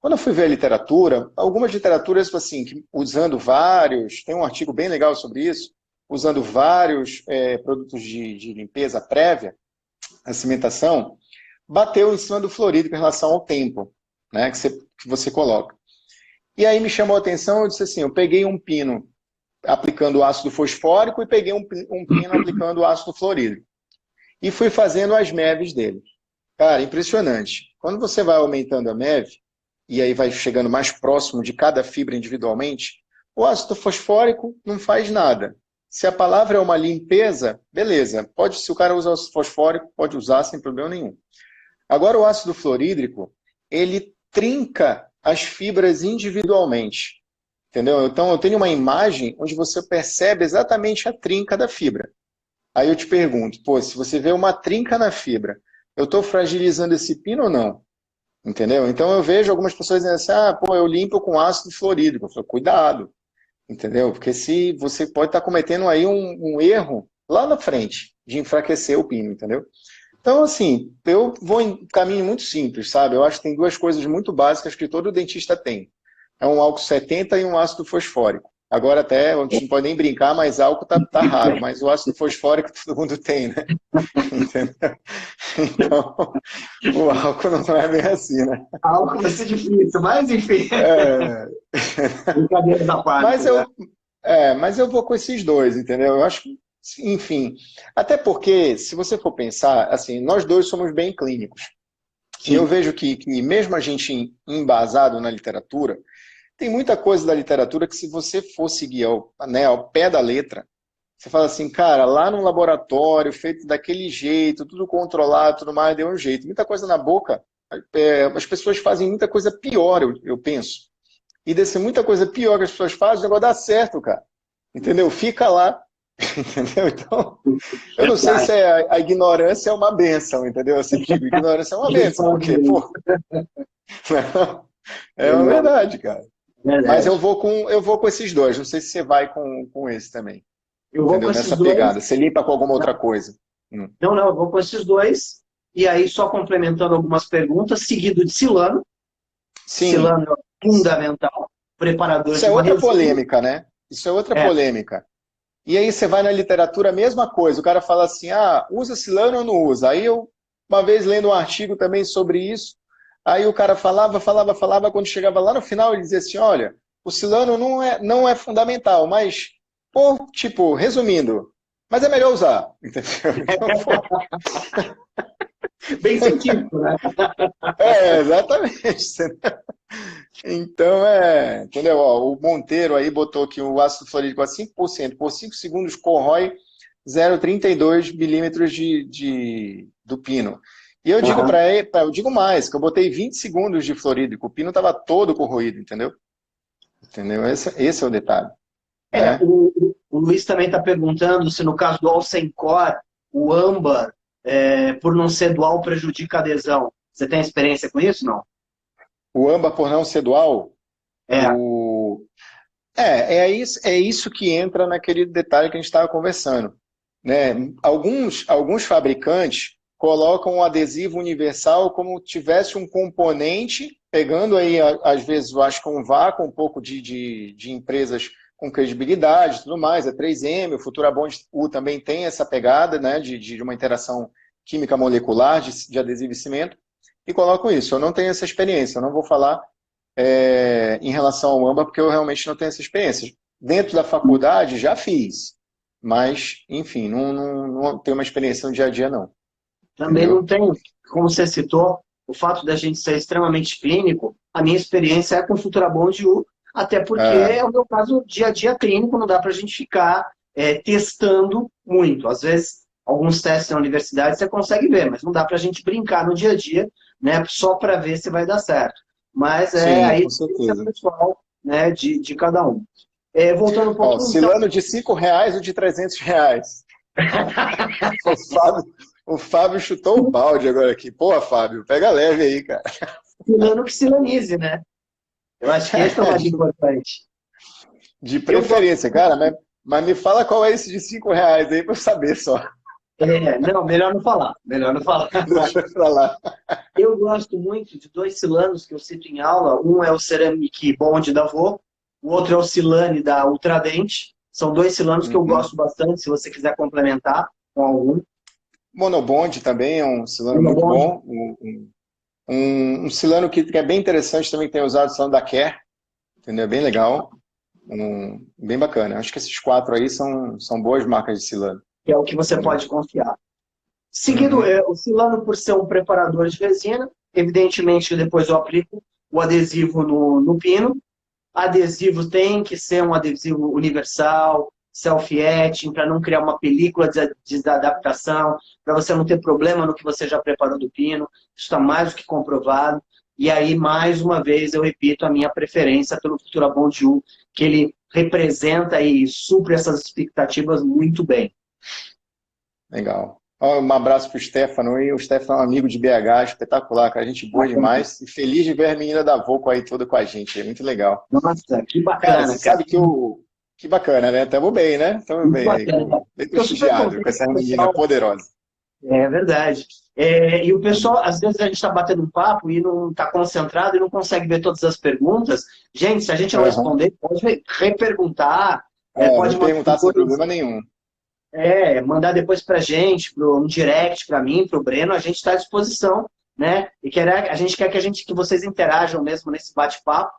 Quando eu fui ver a literatura, algumas literaturas, assim, usando vários, tem um artigo bem legal sobre isso, usando vários produtos de limpeza prévia, a cimentação, bateu em cima do fluorídrico em relação ao tempo, né, que você coloca. E aí me chamou a atenção, eu disse assim, eu peguei um pino aplicando ácido fosfórico e peguei um pino aplicando ácido fluorídrico. E fui fazendo as MEVs dele. Cara, impressionante. Quando você vai aumentando a MEV, e aí vai chegando mais próximo de cada fibra individualmente, o ácido fosfórico não faz nada. Se a palavra é uma limpeza, beleza. Se o cara usa ácido fosfórico, pode usar sem problema nenhum. Agora o ácido fluorídrico, ele trinca as fibras individualmente. Entendeu? Então eu tenho uma imagem onde você percebe exatamente a trinca da fibra. Aí eu te pergunto, pô, se você vê uma trinca na fibra, eu estou fragilizando esse pino ou não? Entendeu? Então eu vejo algumas pessoas dizendo assim, pô, eu limpo com ácido fluorídrico. Eu falo, cuidado, entendeu? Porque se você pode estar cometendo aí um erro lá na frente de enfraquecer o pino, entendeu? Então, assim, eu vou em um caminho muito simples, sabe? Eu acho que tem duas coisas muito básicas que todo dentista tem. É um álcool 70 e um ácido fosfórico. Agora até, a gente não pode nem brincar, mas álcool tá raro, mas o ácido fosfórico todo mundo tem, né? Entendeu? Então, o álcool não é bem assim, né? Algo vai ser difícil, mas enfim, É... brincadeira da parte, Mas né? mas eu vou com esses dois, entendeu? Eu acho que, enfim, até porque, se você for pensar, assim, nós dois somos bem clínicos. E eu Sim. vejo que mesmo a gente embasado na literatura, tem muita coisa da literatura que se você for seguir ao pé da letra, você fala assim, cara, lá no laboratório, feito daquele jeito, tudo controlado, tudo mais, deu um jeito. Muita coisa na boca, as pessoas fazem muita coisa pior, eu penso. E desse muita coisa pior que as pessoas fazem, o negócio dá certo, cara. Entendeu? Fica lá. Entendeu? Então, eu não sei se Verdade. a ignorância é uma benção, entendeu? Eu sempre digo, ignorância é uma A gente benção. fala Por quê? muito. Pô, é uma Verdade. verdade, cara. Mas Verdade. eu vou com esses dois. Não sei se você vai com esse também. Eu vou com Entendeu? esses Nessa dois. pegada. Você limpa com alguma outra coisa. Não, não, eu vou com esses dois. E aí, só complementando algumas perguntas, seguido de Silano. Sim. Silano é fundamental, preparador Isso de é uma outra resina. polêmica, né? Isso é outra É, polêmica. E aí você vai na literatura, a mesma coisa. O cara fala assim, usa silano ou não usa? Aí eu, uma vez lendo um artigo também sobre isso, aí o cara falava, quando chegava lá no final ele dizia assim, olha, o silano não é fundamental, mas, pô, tipo, resumindo, mas é melhor usar, entendeu? Então, pô, bem científico, né? exatamente. Então, entendeu? Ó, o Monteiro aí botou que o ácido fluorídrico a 5%, por 5 segundos corrói 0,32 milímetros do pino. E eu digo Aham. para ele, eu digo mais, que eu botei 20 segundos de fluorídrico, o pino estava todo corroído, entendeu? Entendeu? Esse é o detalhe, É, né? o Luiz também está perguntando se no caso do Alcencor, o âmbar, por não ser dual, prejudica a adesão. Você tem experiência com isso, não? O âmbar por não ser dual, É. o... é isso que entra naquele detalhe que a gente estava conversando, né? Alguns fabricantes colocam o adesivo universal como tivesse um componente, pegando aí, às vezes, eu acho que um vácuo, um pouco de empresas com credibilidade e tudo mais, a 3M, o Futurabond U também tem essa pegada, né, de uma interação química molecular de adesivo e cimento, e colocam isso. Eu não tenho essa experiência, eu não vou falar em relação ao AMBA, porque eu realmente não tenho essa experiência. Dentro da faculdade, já fiz, mas, enfim, não tenho uma experiência no dia a dia, não. Também não Entendeu? tem, como você citou, o fato da gente ser extremamente clínico, a minha experiência é com Futurabond U, até porque Ah, é o meu caso dia a dia clínico, não dá para a gente ficar testando muito. Às vezes, alguns testes na universidade você consegue ver, mas não dá para a gente brincar no dia a dia, né, só para ver se vai dar certo. Mas sim, aí com esse é o certeza. pessoal, né, de cada um. Voltando um Ó, pouquinho, então. Silano de R$ 5 ou de R$ 300? O Fábio, o Fábio chutou o balde agora aqui. Pô, Fábio, pega leve aí, cara. Silano que silanize, né? Eu acho que esse é o mais importante. De Eu gosto. preferência, cara, mas me fala qual é esse de R$ 5 aí pra eu saber só. Não, melhor não falar. Melhor não falar. Deixa pra lá. Eu gosto muito de dois Silanos que eu cito em aula. Um é o Ceramic Bond da Vô, o outro é o Silane da Ultradente. São dois Silanos que eu Uhum. gosto bastante, se você quiser complementar com algum. Monobond também é um Silano Um é muito Bond, bom. Um Silano que é bem interessante também, que tem usado o Silano da Care, entendeu? É bem legal. Bem bacana. Acho que esses quatro aí são boas marcas de Silano. que é o que você Entendeu? pode confiar. Seguido, Uhum. o Silano, por ser um preparador de resina, evidentemente depois eu aplico o adesivo no pino. Adesivo tem que ser um adesivo universal, self-etching, para não criar uma película de desadaptação, para você não ter problema no que você já preparou do pino. Isso está mais do que comprovado. E aí, mais uma vez, eu repito a minha preferência pelo Futura Bond U, que ele representa e supre essas expectativas muito bem. Legal. Ó, um abraço pro Stefano. E o Stefano é um amigo de BH, espetacular, cara. Gente boa demais. E feliz de ver a menina da Voco aí toda com a gente. É muito legal. Nossa, que Cara, bacana, você cara. sabe que o. Que bacana, né? Tamo bem, né? Tamo Muito bem aí, bacana. bem Eu super prestigiado com contente essa com o menina pessoal. poderosa. É verdade. E o pessoal, às vezes a gente está batendo um papo e não está concentrado e não consegue ver todas as perguntas. Gente, se a gente não Aham. responder, pode reperguntar, Me pode mandar perguntar sem depois, problema nenhum. mandar depois para a gente, um direct para mim, para o Breno, a gente está à disposição, né? E a gente quer que vocês interajam mesmo nesse bate-papo,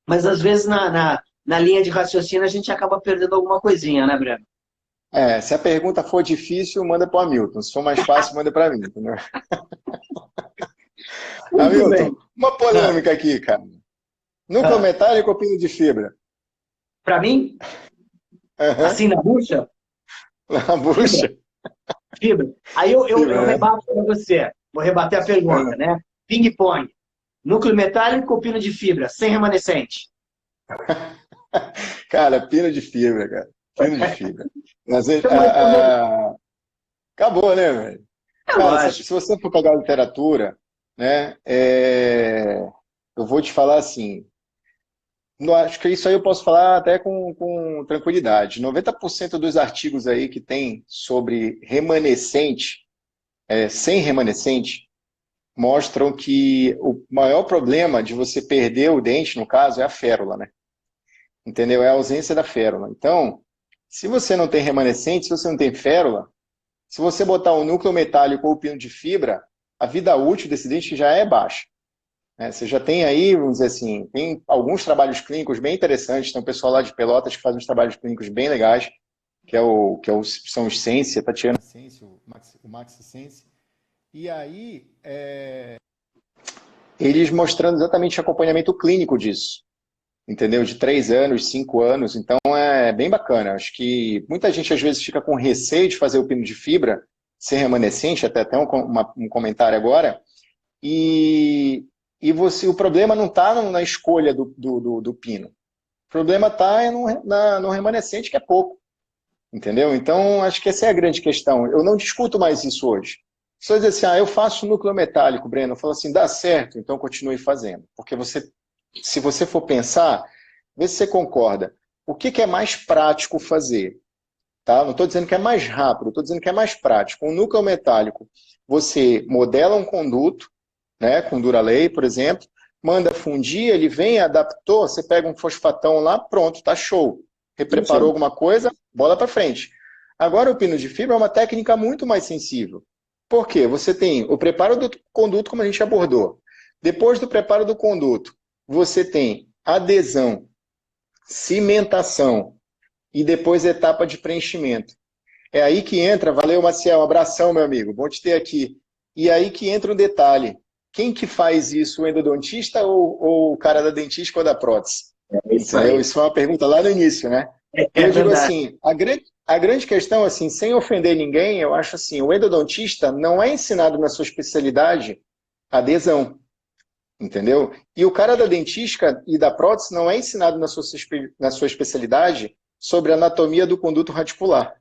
mas às vezes na linha de raciocínio a gente acaba perdendo alguma coisinha, né, Breno? Se a pergunta for difícil, manda para o Hamilton. Se for mais fácil, manda para mim, entendeu? Muito bem. Hamilton, uma polêmica aqui, cara. Núcleo metálico ou pino de fibra? Para mim, Aham. assim na bucha, Na fibra. bucha. Fibra. Aí eu Fibra, né? rebato para você. Vou rebater a pergunta, né? Ping-pong. Núcleo metálico ou pino de fibra? Sem remanescente. Cara, pino de fibra, cara. Pino de fibra. Às vezes, Estamos respondendo. acabou, né, velho? É Cara, se lógico. você for pegar a literatura, né, eu vou te falar assim, acho que isso aí eu posso falar até com tranquilidade. 90% dos artigos aí que tem sobre remanescente, sem remanescente, mostram que o maior problema de você perder o dente, no caso, é a férula, né? Entendeu? É a ausência da férula. Então, se você não tem remanescente, se você não tem férula, se você botar um núcleo metálico ou pino de fibra, a vida útil desse dente já é baixa, né? Você já tem aí, vamos dizer assim, tem alguns trabalhos clínicos bem interessantes. Tem um pessoal lá de Pelotas que faz uns trabalhos clínicos bem legais, são os Sense, a Tatiana Sense, o Maxi Sense. E aí, eles mostrando exatamente o acompanhamento clínico disso, entendeu? De 3 anos, 5 anos. Então é bem bacana. Acho que muita gente às vezes fica com receio de fazer o pino de fibra ser remanescente, até um comentário agora. E, o problema não está na escolha do pino. O problema está no remanescente, que é pouco. Entendeu? Então, acho que essa é a grande questão. Eu não discuto mais isso hoje. Só dizer assim, eu faço núcleo metálico, Breno. Eu falo assim, dá certo, então continue fazendo. Porque se você for pensar, vê se você concorda. O que é mais prático fazer? Tá? Não estou dizendo que é mais rápido, estou dizendo que é mais prático. Um núcleo metálico, você modela um conduto, né, com Duralay, por exemplo, manda fundir, ele vem, adaptou, você pega um fosfatão lá, pronto, tá show. Repreparou Funciona. alguma coisa, bola para frente. Agora o pino de fibra é uma técnica muito mais sensível. Por quê? Você tem o preparo do conduto, como a gente abordou. Depois do preparo do conduto, você tem adesão, cimentação e depois etapa de preenchimento. É aí que entra, valeu, Maciel, um abração, meu amigo, bom te ter aqui. E aí que entra um detalhe. Quem que faz isso, o endodontista ou o cara da dentística ou da prótese? É isso Entendeu? aí. Isso foi uma pergunta lá no início, né? É Eu digo verdade. assim, a grande questão, assim, sem ofender ninguém, eu acho assim, o endodontista não é ensinado na sua especialidade adesão, entendeu? E o cara da dentística e da prótese não é ensinado na sua especialidade sobre a anatomia do conduto radicular.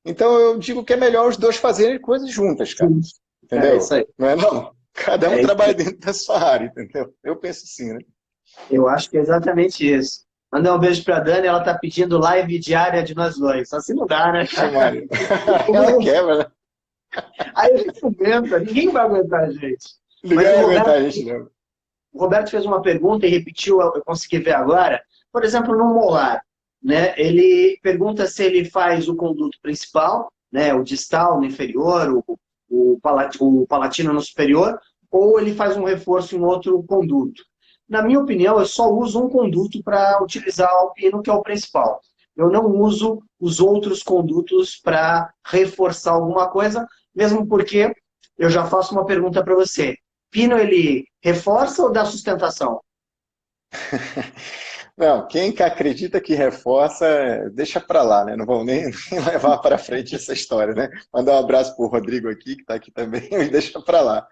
Então eu digo que é melhor os dois fazerem coisas juntas, cara, Sim. É isso entendeu? aí. Não é não? Cada um É isso trabalha aí. dentro da sua área, entendeu? Eu penso assim, né? Eu acho que é exatamente isso. Mandar um beijo para a Dani, ela tá pedindo live diária de nós dois. Assim não dá, né? Ixi, Maria. Ela quebra, né? Aí a gente não aguenta, ninguém vai aguentar a gente. Ninguém Mas vai aguentar a gente, não. O Roberto fez uma pergunta e repetiu, eu consegui ver agora. Por exemplo, no molar, né? Ele pergunta se ele faz o conduto principal, né? O distal no inferior, o palatino no superior, ou ele faz um reforço em outro conduto. Na minha opinião, eu só uso um conduto para utilizar o pino, que é o principal. Eu não uso os outros condutos para reforçar alguma coisa, mesmo porque eu já faço uma pergunta para você. Pino, ele reforça ou dá sustentação? Não, quem que acredita que reforça, deixa pra lá, né? Não vão nem levar para frente essa história, né? Mandar um abraço pro Rodrigo aqui, que tá aqui também, e deixa pra lá.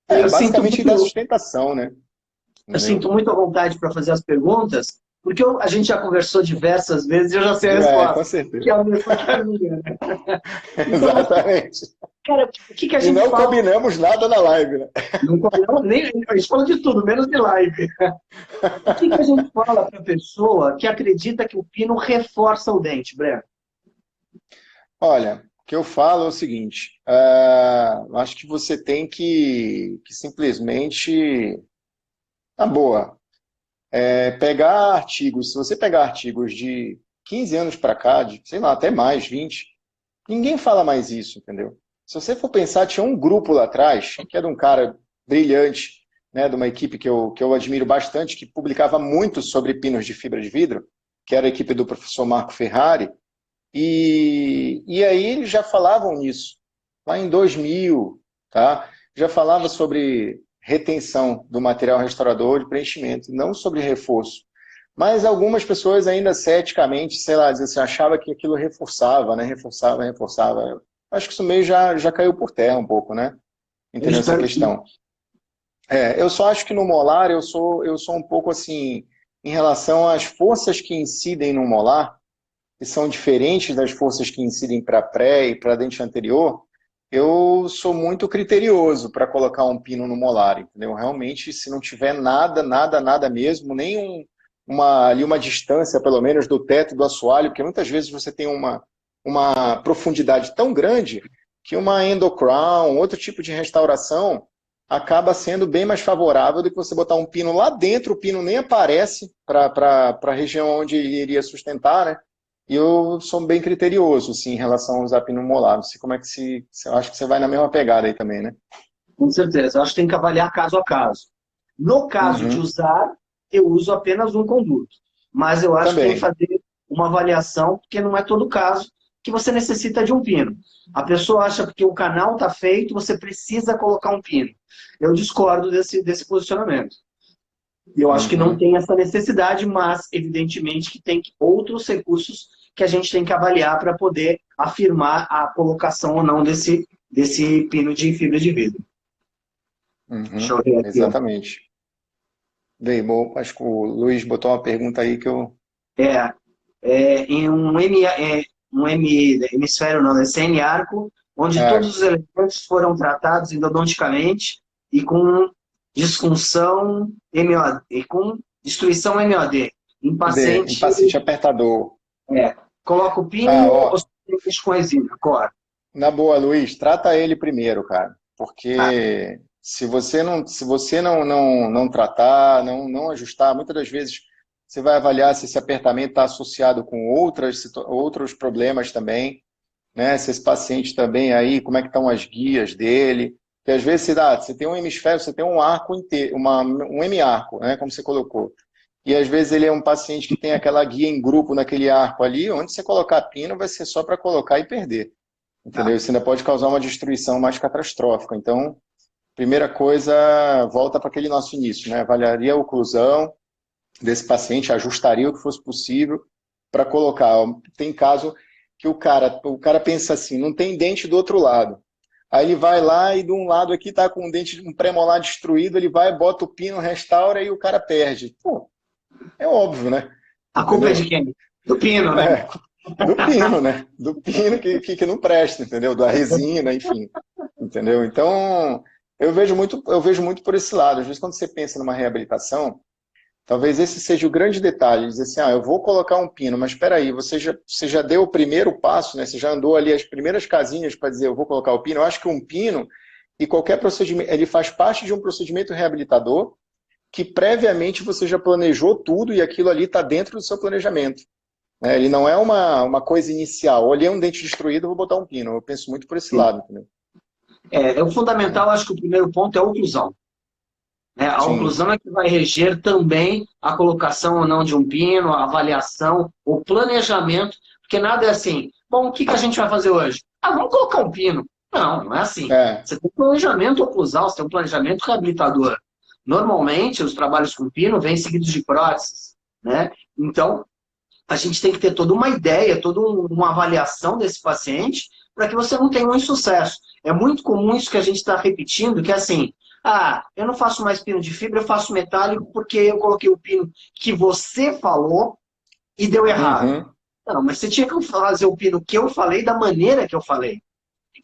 É, Eu sinto basicamente dá muito, sustentação, né? eu Entendeu? sinto muito à vontade para fazer as perguntas, porque a gente já conversou diversas vezes e eu já sei a É, com resposta, que certeza. é a mesma que a minha, né? Então, Exatamente. cara, o que a E gente não fala? combinamos nada na live, né? Não combinamos nem, a gente fala de tudo, menos de live. O que a gente fala para a pessoa que acredita que o pino reforça o dente, Breno? Olha, o que eu falo é o seguinte, acho que você tem que simplesmente, na boa, pegar artigos, se você pegar artigos de 15 anos para cá, de, sei lá, até mais, 20, ninguém fala mais isso, entendeu? Se você for pensar, tinha um grupo lá atrás, que era um cara brilhante, né, de uma equipe que eu admiro bastante, que publicava muito sobre pinos de fibra de vidro, que era a equipe do professor Marco Ferrari, e aí eles já falavam nisso, lá em 2000, tá? Já falava sobre retenção do material restaurador de preenchimento, não sobre reforço. Mas algumas pessoas ainda ceticamente, sei lá, diziam assim, achava que aquilo reforçava, né? Reforçava, reforçava. Acho que isso meio já caiu por terra um pouco, né? Eu Entendeu essa espero que questão? Eu só acho que no molar eu sou um pouco assim, em relação às forças que incidem no molar, que são diferentes das forças que incidem para pré e para dente anterior, eu sou muito criterioso para colocar um pino no molar, entendeu? Realmente, se não tiver nada, nada, nada mesmo, nem ali uma distância, pelo menos, do teto do assoalho, porque muitas vezes você tem uma profundidade tão grande que uma endocrown, outro tipo de restauração, acaba sendo bem mais favorável do que você botar um pino lá dentro, o pino nem aparece para a região onde ele iria sustentar, né? E eu sou bem criterioso, sim, em relação a usar pino molar. Não sei como é que eu acho que você vai na mesma pegada aí também, né? com certeza. Eu acho que tem que avaliar caso a caso. No caso de Uhum. usar, eu uso apenas um conduto. Mas eu acho que tem que Também. fazer uma avaliação, porque não é todo caso que você necessita de um pino. A pessoa acha que o canal está feito, você precisa colocar um pino. Eu discordo desse posicionamento. Eu acho que não Uhum. tem essa necessidade, mas evidentemente que tem outros recursos que a gente tem que avaliar para poder afirmar a colocação ou não desse pino de fibra de vidro. Deixa Uhum. eu ver aqui. Exatamente. Bem, bom, acho que o Luiz botou uma pergunta aí que eu. É, em hemisfério não, é semi-arco, onde Ah, todos os elementos foram tratados endodonticamente e com disfunção MOD, e com destruição MOD. Em em paciente, paciente apertador. coloca o pino Ah, ou ó, simplesmente com resina, corta. na boa, Luiz, trata ele primeiro, cara. Tá. Porque se você não tratar, não ajustar, muitas das vezes você vai avaliar se esse apertamento está associado com outros problemas também, né? Se esse paciente também aí, como é que estão as guias dele. Porque às vezes você tem um hemisfério, você tem um arco inteiro, um hemiarco, né? Como você colocou. E às vezes ele é um paciente que tem aquela guia em grupo naquele arco ali, onde você colocar pino vai ser só para colocar e perder. Entendeu? Tá. Isso ainda pode causar uma destruição mais catastrófica. Então, primeira coisa, volta para aquele nosso início, né? Avaliaria a oclusão, desse paciente, ajustaria o que fosse possível para colocar. Tem caso que o cara pensa assim, não tem dente do outro lado. Aí ele vai lá e de um lado aqui tá com um premolar destruído, ele vai, bota o pino, restaura e o cara perde. Pô, é óbvio, né? A culpa é Entendeu? de quem? Do pino, né? É, do pino, né? Do pino que não presta, entendeu? Da resina, enfim. Entendeu? Então, eu vejo muito por esse lado. Às vezes, quando você pensa numa reabilitação, talvez esse seja o grande detalhe, dizer assim, eu vou colocar um pino, mas espera aí, você já deu o primeiro passo, né? Você já andou ali as primeiras casinhas para dizer, eu vou colocar o pino. Eu acho que um pino e qualquer procedimento, ele faz parte de um procedimento reabilitador que previamente você já planejou tudo e aquilo ali está dentro do seu planejamento. Né? Ele não é uma coisa inicial. Olhei um dente destruído, eu vou botar um pino. Eu penso muito por esse lado. Entendeu? O fundamental, acho que o primeiro ponto é a oclusão. Né? A Sim. oclusão é que vai reger também a colocação ou não de um pino, a avaliação, o planejamento, porque nada é assim, bom, o que a gente vai fazer hoje? Vamos colocar um pino. Não, não é assim. É. Você tem um planejamento oclusal, você tem um planejamento reabilitador. Normalmente, os trabalhos com pino vêm seguidos de próteses. Né? Então, a gente tem que ter toda uma ideia, toda uma avaliação desse paciente para que você não tenha um insucesso. É muito comum isso que a gente está repetindo, que é assim, eu não faço mais pino de fibra, eu faço metálico porque eu coloquei o pino que você falou e deu errado. Uhum. Não, mas você tinha que fazer o pino que eu falei da maneira que eu falei.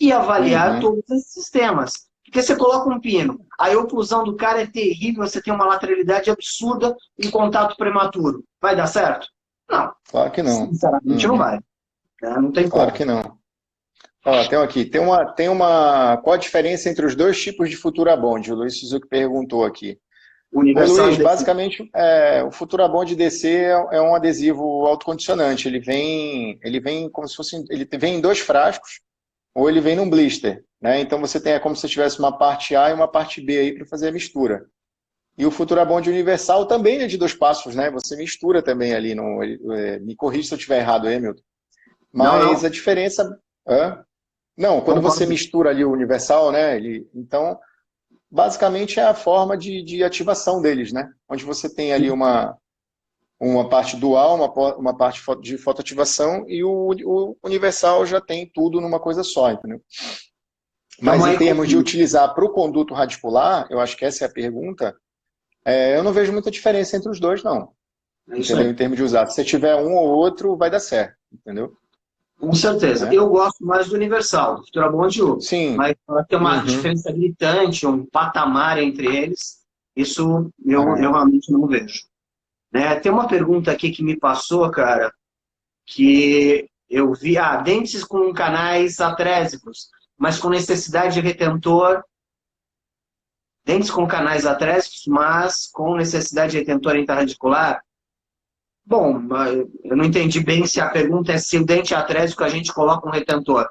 E avaliar Uhum. todos esses sistemas. Porque você coloca um pino, a oclusão do cara é terrível, você tem uma lateralidade absurda, um contato prematuro. Vai dar certo? Não. Claro que não. Sinceramente, não Uhum. vai. Não tem Claro como. que não. Ó, tem aqui. Qual a diferença entre os dois tipos de Futurabond? O Luiz Suzuki perguntou aqui. Ô Universal Luiz, e definido. basicamente, o Futurabond DC é um adesivo autocondicionante. Ele vem como se fosse, ele vem em dois frascos ou ele vem num blister, né? Então você tem como se você tivesse uma parte A e uma parte B aí para fazer a mistura. E o Futurabond Universal também é de dois passos, né? Você mistura também ali me corrija se eu estiver errado, Hamilton. Não, Mas não. a diferença, não, quando você Concordo. mistura ali o Universal, né? Então basicamente é a forma de ativação deles, né? Onde você tem ali uma parte dual, uma parte de fotoativação e o universal já tem tudo numa coisa só, entendeu? Estamos Mas em aí com. termos de utilizar para o conduto radicular, eu acho que essa é a pergunta, eu não vejo muita diferença entre os dois, não. É isso Entendeu? aí. Em termos de usar. Se você tiver um ou outro, vai dar certo, entendeu? Com certeza. Né? Eu gosto mais do Universal, do Futurabond U. Sim. Mas tem uma Uhum. diferença gritante, um patamar entre eles. Isso eu É. realmente não vejo. Né? Tem uma pergunta aqui que me passou, cara, que eu vi, dentes com canais atrésicos, mas com necessidade de retentor, dentes com canais atrésicos, mas com necessidade de retentor intraradicular. Bom, eu não entendi bem se a pergunta é se o dente é atrésico a gente coloca um retentor.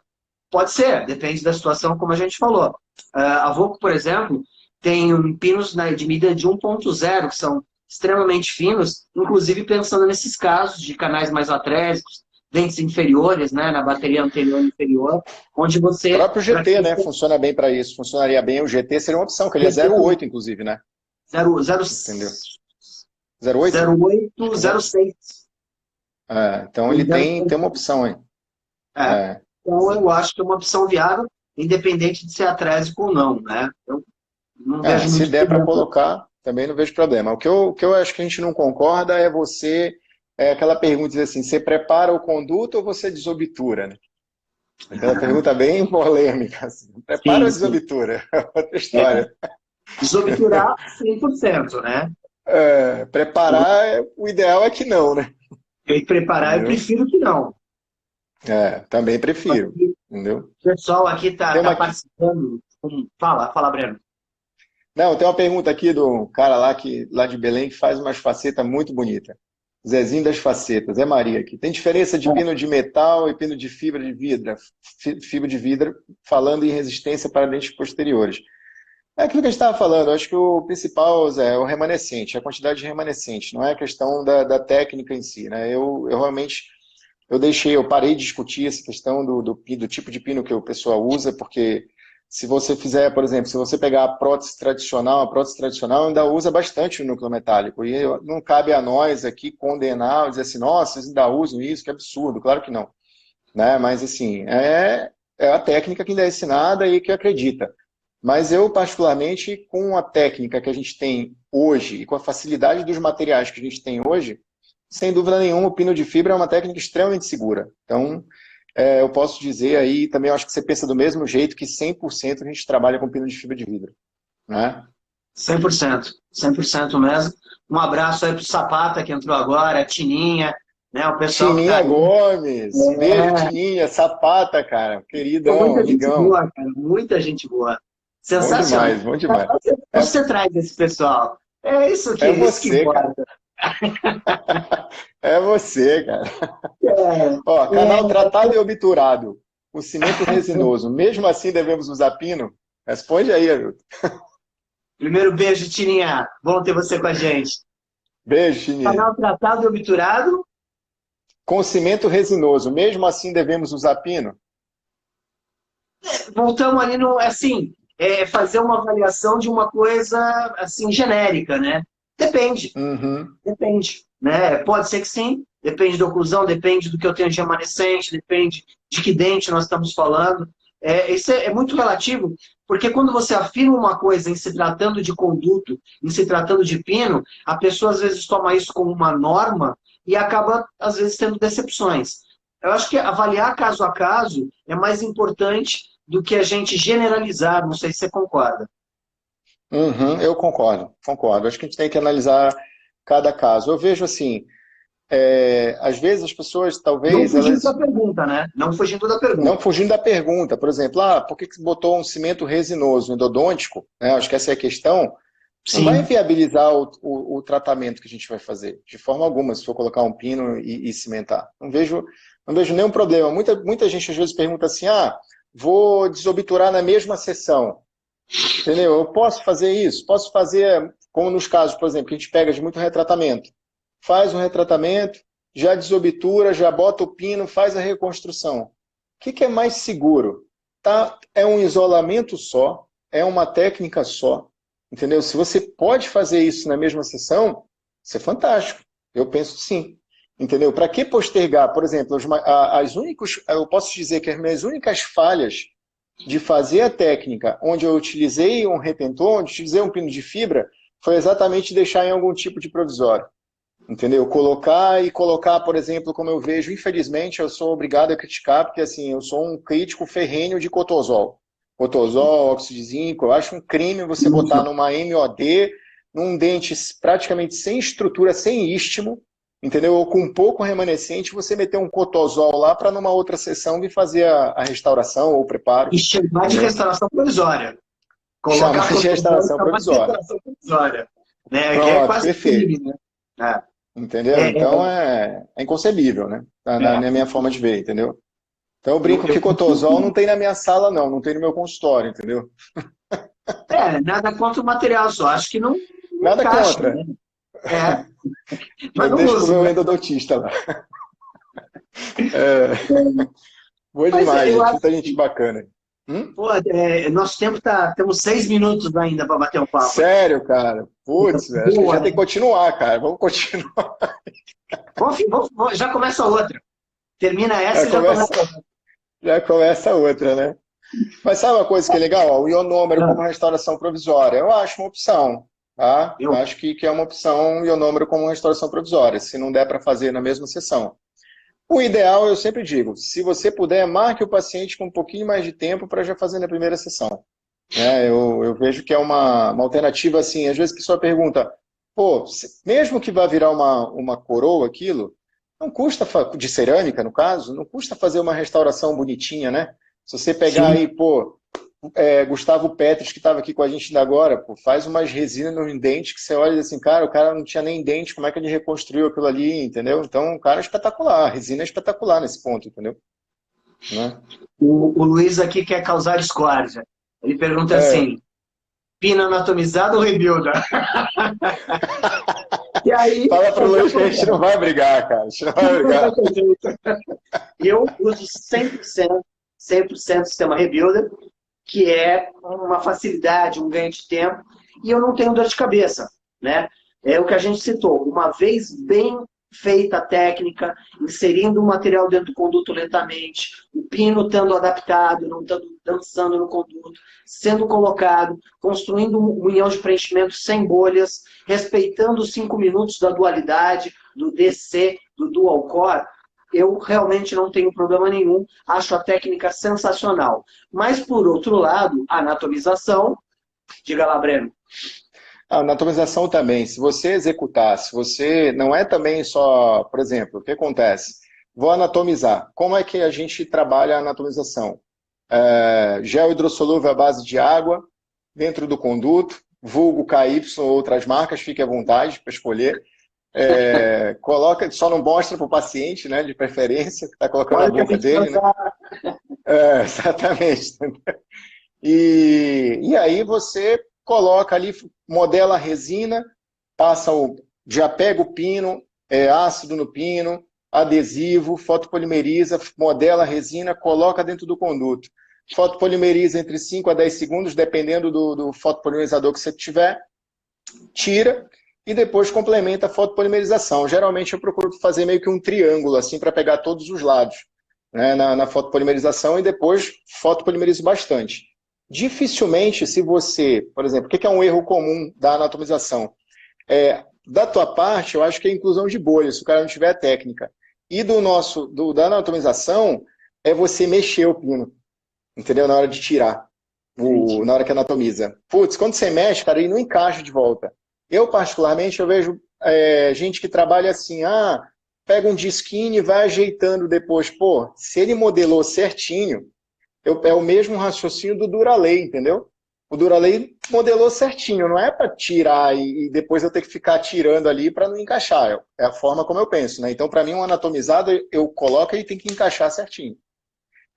Pode ser, depende da situação, como a gente falou. A Voco, por exemplo, tem pinos de medida de 1.0, que são extremamente finos, inclusive pensando nesses casos de canais mais atrésicos, dentes inferiores, né, na bateria anterior e inferior, onde O você... próprio GT, né? Funciona bem para isso. Funcionaria bem. O GT seria uma opção, que ele é 0,8, inclusive, né? 0,8, Entendeu? 0,8? Acho que é 0,6. então ele tem uma opção aí. É. É, Então, eu acho que é uma opção viável, independente de ser atrésico ou não, né? Eu não vejo se muito der para problema. colocar, também não vejo problema. O que eu acho que a gente não concorda é aquela pergunta diz assim, você prepara o conduto ou você desobtura, né? Aquela pergunta bem polêmica, assim, prepara Sim, ou sim. desobtura? Outra É. história. Desobturar 100%, né? Preparar, o ideal é que não, né? E preparar, eu Entendeu? prefiro que não. Também prefiro, O entendeu? pessoal aqui Tem tá uma, participando. Fala, Breno. não, tem uma pergunta aqui do cara lá de Belém que faz umas facetas muito bonitas. Zezinho das facetas, é Maria aqui. Tem diferença de pino de metal e pino de fibra de vidro, fibra de vidro, falando em resistência para dentes posteriores. É aquilo que a gente estava falando, eu acho que o principal, Zé, é o remanescente, a quantidade de remanescente, não é a questão da técnica em si, né? Eu realmente, eu parei de discutir essa questão do tipo de pino que o pessoal usa, porque se você fizer, por exemplo, se você pegar a prótese tradicional ainda usa bastante o núcleo metálico. E não cabe a nós aqui condenar, dizer assim, nossa, vocês ainda usam isso, que absurdo. Claro que não. Né? Mas, assim, é a técnica que ainda é ensinada e que acredita. Mas eu, particularmente, com a técnica que a gente tem hoje e com a facilidade dos materiais que a gente tem hoje, sem dúvida nenhuma, o pino de fibra é uma técnica extremamente segura. Então, eu posso dizer aí, também eu acho que você pensa do mesmo jeito que 100% a gente trabalha com pino de fibra de vidro. Né? 100% mesmo. Um abraço aí pro Sapata, que entrou agora, a Tininha, né? O pessoal Tininha que tá Gomes, beijo Tininha, Sapata, cara, queridão, muita gente amigão. boa, cara, muita gente boa. Bom Sensacional. demais, bom demais. Você traz esse pessoal. É isso É isso que você, cara. importa. É você, cara. É, Ó, canal tratado e obturado, o cimento resinoso, mesmo assim devemos usar pino? Responde aí, Ailton. Primeiro beijo, Tininha. Bom ter você com a gente. Beijo, Tininha. Canal tratado e obturado. Com cimento resinoso, mesmo assim devemos usar pino? Voltamos ali no, assim, fazer uma avaliação de uma coisa, assim, genérica, né? Depende. Uhum. Depende, né? Pode ser que sim, depende da oclusão, depende do que eu tenho de remanescente, depende de que dente nós estamos falando. Isso é muito relativo, porque quando você afirma uma coisa em se tratando de conduto, em se tratando de pino, a pessoa às vezes toma isso como uma norma e acaba, às vezes, tendo decepções. Eu acho que avaliar caso a caso é mais importante do que a gente generalizar, não sei se você concorda. Uhum, eu concordo. Acho que a gente tem que analisar cada caso. Eu vejo assim, às vezes as pessoas, Não talvez, fugindo elas... da pergunta, né? Não fugindo da Não pergunta. fugindo da pergunta, por exemplo, por que você botou um cimento resinoso endodôntico? Né? Acho que essa é a questão. Não vai Sim. viabilizar o tratamento que a gente vai fazer, de forma alguma, se for colocar um pino e cimentar. Não vejo nenhum problema. Muita gente às vezes pergunta assim, vou desobturar na mesma sessão. Entendeu? Eu posso fazer isso? Posso fazer, como nos casos, por exemplo, que a gente pega de muito retratamento. Faz um retratamento, já desobtura, já bota o pino, faz a reconstrução. O que é mais seguro? É um isolamento só, é uma técnica só. Entendeu? Se você pode fazer isso na mesma sessão, isso é fantástico. Eu penso sim. Entendeu? Para que postergar? Por exemplo, eu posso dizer que as minhas únicas falhas de fazer a técnica onde eu utilizei um retentor, onde utilizei um pino de fibra, foi exatamente deixar em algum tipo de provisório. Entendeu? Colocar, por exemplo, como eu vejo, infelizmente, eu sou obrigado a criticar, porque assim, eu sou um crítico ferrenho de cotosol. Cotosol, óxido de zinco, eu acho um crime você botar numa MOD, num dente praticamente sem estrutura, sem istmo, entendeu? Ou com pouco remanescente, você meter um cotosol lá para numa outra sessão vir fazer a restauração ou o preparo. E chamar de restauração provisória. Chamar de restauração provisória. Né? Que é Pronto, quase perfeito. crime, né? Entendeu? Então é inconcebível, né? Na minha forma de ver, entendeu? Então eu brinco que cotosol não tem na minha sala, não tem no meu consultório, entendeu? Nada contra o material, só acho que não nada encaixa, contra. Né? Mas eu não deixo uso, pro meu né? endodontista lá. Boa demais, gente. Muita gente bacana. Pô, nosso tempo temos 6 minutos ainda para bater um papo. Sério, cara? Putz, acho que já tem que continuar, cara. Vamos continuar. Já começa outra. Termina essa e já começa outra. Já começa outra, né? Mas sabe uma coisa que é legal? O ionômero como restauração provisória. Eu acho uma opção, tá? Eu acho que é uma opção o ionômero como restauração provisória, se não der para fazer na mesma sessão. O ideal, eu sempre digo, se você puder, marque o paciente com um pouquinho mais de tempo para já fazer na primeira sessão. Eu vejo que é uma alternativa assim. Às vezes a pessoa pergunta, mesmo que vá virar uma coroa aquilo, não custa, de cerâmica no caso, não custa fazer uma restauração bonitinha, né? Se você pegar aí, Gustavo Petris, que estava aqui com a gente ainda agora, faz umas resinas no dente que você olha assim, cara, o cara não tinha nem dente, como é que ele reconstruiu aquilo ali, entendeu? Então, o cara é espetacular, a resina é espetacular nesse ponto, entendeu? Né? O Luiz aqui quer causar discórdia. Ele pergunta assim, pino anatomizado ou rebuilder? E aí, fala pro Luiz que a gente não vai brigar, cara, a gente não vai brigar. Eu uso 100% sistema rebuilder. que é uma facilidade, um ganho de tempo, e eu não tenho dor de cabeça, né? É o que a gente citou, uma vez bem feita a técnica, inserindo o material dentro do conduto lentamente, o pino estando adaptado, não estando dançando no conduto, sendo colocado, construindo um união de preenchimento sem bolhas, respeitando os 5 minutos da dualidade, do DC, do dual core, eu realmente não tenho problema nenhum, acho a técnica sensacional. Mas, por outro lado, a anatomização, diga lá, Breno. A anatomização também, se você executar, se você não é também só, por exemplo, o que acontece? Vou anatomizar. Como é que a gente trabalha a anatomização? Gel hidrossolúvel à base de água, dentro do conduto, vulgo KY ou outras marcas, fique à vontade para escolher. Coloca, só não mostra para o paciente, né, de preferência, que está colocando na boca dele. Né? Exatamente. E aí você coloca ali, modela a resina, já pega o pino, ácido no pino, adesivo, fotopolimeriza, modela a resina, coloca dentro do conduto. Fotopolimeriza entre 5 a 10 segundos, dependendo do fotopolimerizador que você tiver, tira e depois complementa a fotopolimerização. Geralmente eu procuro fazer meio que um triângulo, assim, para pegar todos os lados, né, na fotopolimerização, e depois fotopolimerizo bastante. Dificilmente, se você, por exemplo, o que é um erro comum da anatomização? Da tua parte, eu acho que é a inclusão de bolhas, se o cara não tiver técnica. E da anatomização, é você mexer o pino, entendeu? Na hora de tirar, na hora que anatomiza. Putz, quando você mexe, cara, ele não encaixa de volta. Eu, particularmente, eu vejo gente que trabalha assim, pega um disquinho e vai ajeitando depois. Pô, se ele modelou certinho, é o mesmo raciocínio do Duralay, entendeu? O Duralay modelou certinho, não é para tirar e depois eu ter que ficar tirando ali para não encaixar. É a forma como eu penso, né? Então, para mim, um anatomizado, eu coloco e tem que encaixar certinho.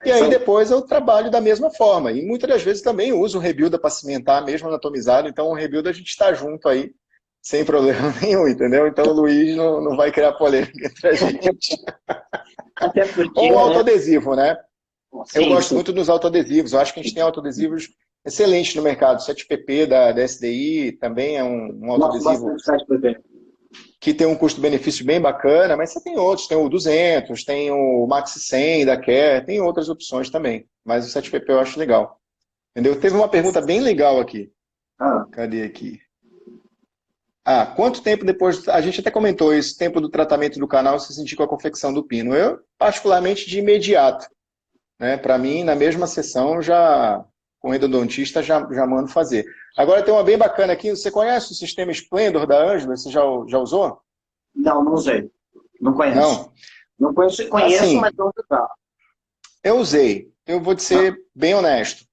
E aí depois eu trabalho da mesma forma. E muitas das vezes também eu uso o Rebuilda para cimentar, mesmo anatomizado. Então, o Rebuilda a gente está junto aí, sem problema nenhum, entendeu? Então, o Luiz não vai criar polêmica entre a gente. Até porque, ou o autoadesivo, né? Sim, eu gosto muito dos autoadesivos. Eu acho que a gente tem autoadesivos excelentes no mercado. O 7PP da SDI também é um autoadesivo que tem um custo-benefício bem bacana, mas você tem outros. Tem o 200, tem o Maxi 100 da Care, tem outras opções também. Mas o 7PP eu acho legal. Entendeu? Teve uma pergunta bem legal aqui. Cadê aqui? Quanto tempo depois, a gente até comentou isso, tempo do tratamento do canal se sentir com a confecção do pino? Eu, particularmente, de imediato. Né? Para mim, na mesma sessão, com o endodontista, já mando fazer. Agora tem uma bem bacana aqui, você conhece o sistema Splendor da Ângela? Você já usou? Não usei. Não conheço. Não conheço, assim, mas não usei. Eu usei. Eu vou te ser bem honesto.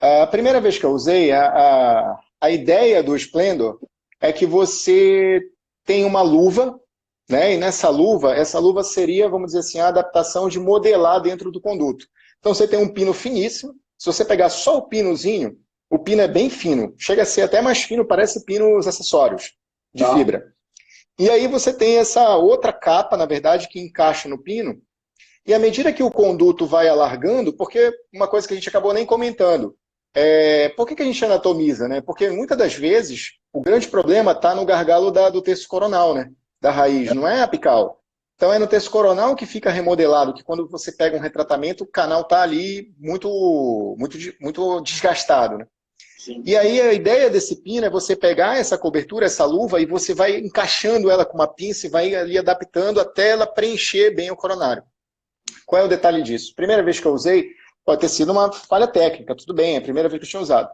A primeira vez que eu usei, a ideia do Splendor é que você tem uma luva, né? E essa luva seria, vamos dizer assim, a adaptação de modelar dentro do conduto. Então você tem um pino finíssimo. Se você pegar só o pinozinho, o pino é bem fino. Chega a ser até mais fino, parece pinos acessórios de fibra. E aí você tem essa outra capa, na verdade, que encaixa no pino. E à medida que o conduto vai alargando, porque uma coisa que a gente acabou nem comentando, por que a gente anatomiza? Né? Porque muitas das vezes o grande problema está no gargalo do terço coronal, né? Da raiz, não é apical. Então é no terço coronal que fica remodelado, que quando você pega um retratamento, o canal está ali muito desgastado. Né? E aí a ideia desse pino é você pegar essa cobertura, essa luva, e você vai encaixando ela com uma pinça e vai ali adaptando até ela preencher bem o coronário. Qual é o detalhe disso? Primeira vez que eu usei, pode ter sido uma falha técnica, tudo bem, é a primeira vez que eu tinha usado.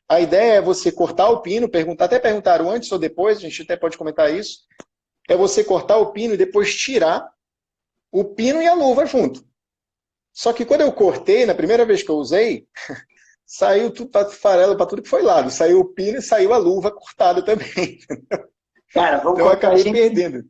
A ideia é você cortar o pino, até perguntaram antes ou depois, a gente até pode comentar isso, é você cortar o pino e depois tirar o pino e a luva junto. Só que quando eu cortei, na primeira vez que eu usei, saiu tudo farelo para tudo que foi lado. Saiu o pino e saiu a luva cortada também. Cara, vamos então eu acabei perdendo.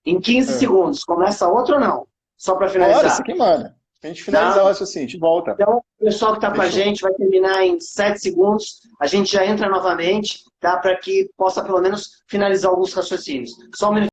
Em 15 segundos. Começa outro ou não? Só para finalizar. Olha, isso aqui, mano. A gente finalizar o raciocínio, a gente volta. Então, o pessoal que está com a gente vai terminar em 7 segundos. A gente já entra novamente, tá? Para que possa, pelo menos, finalizar alguns raciocínios. Só um minuto.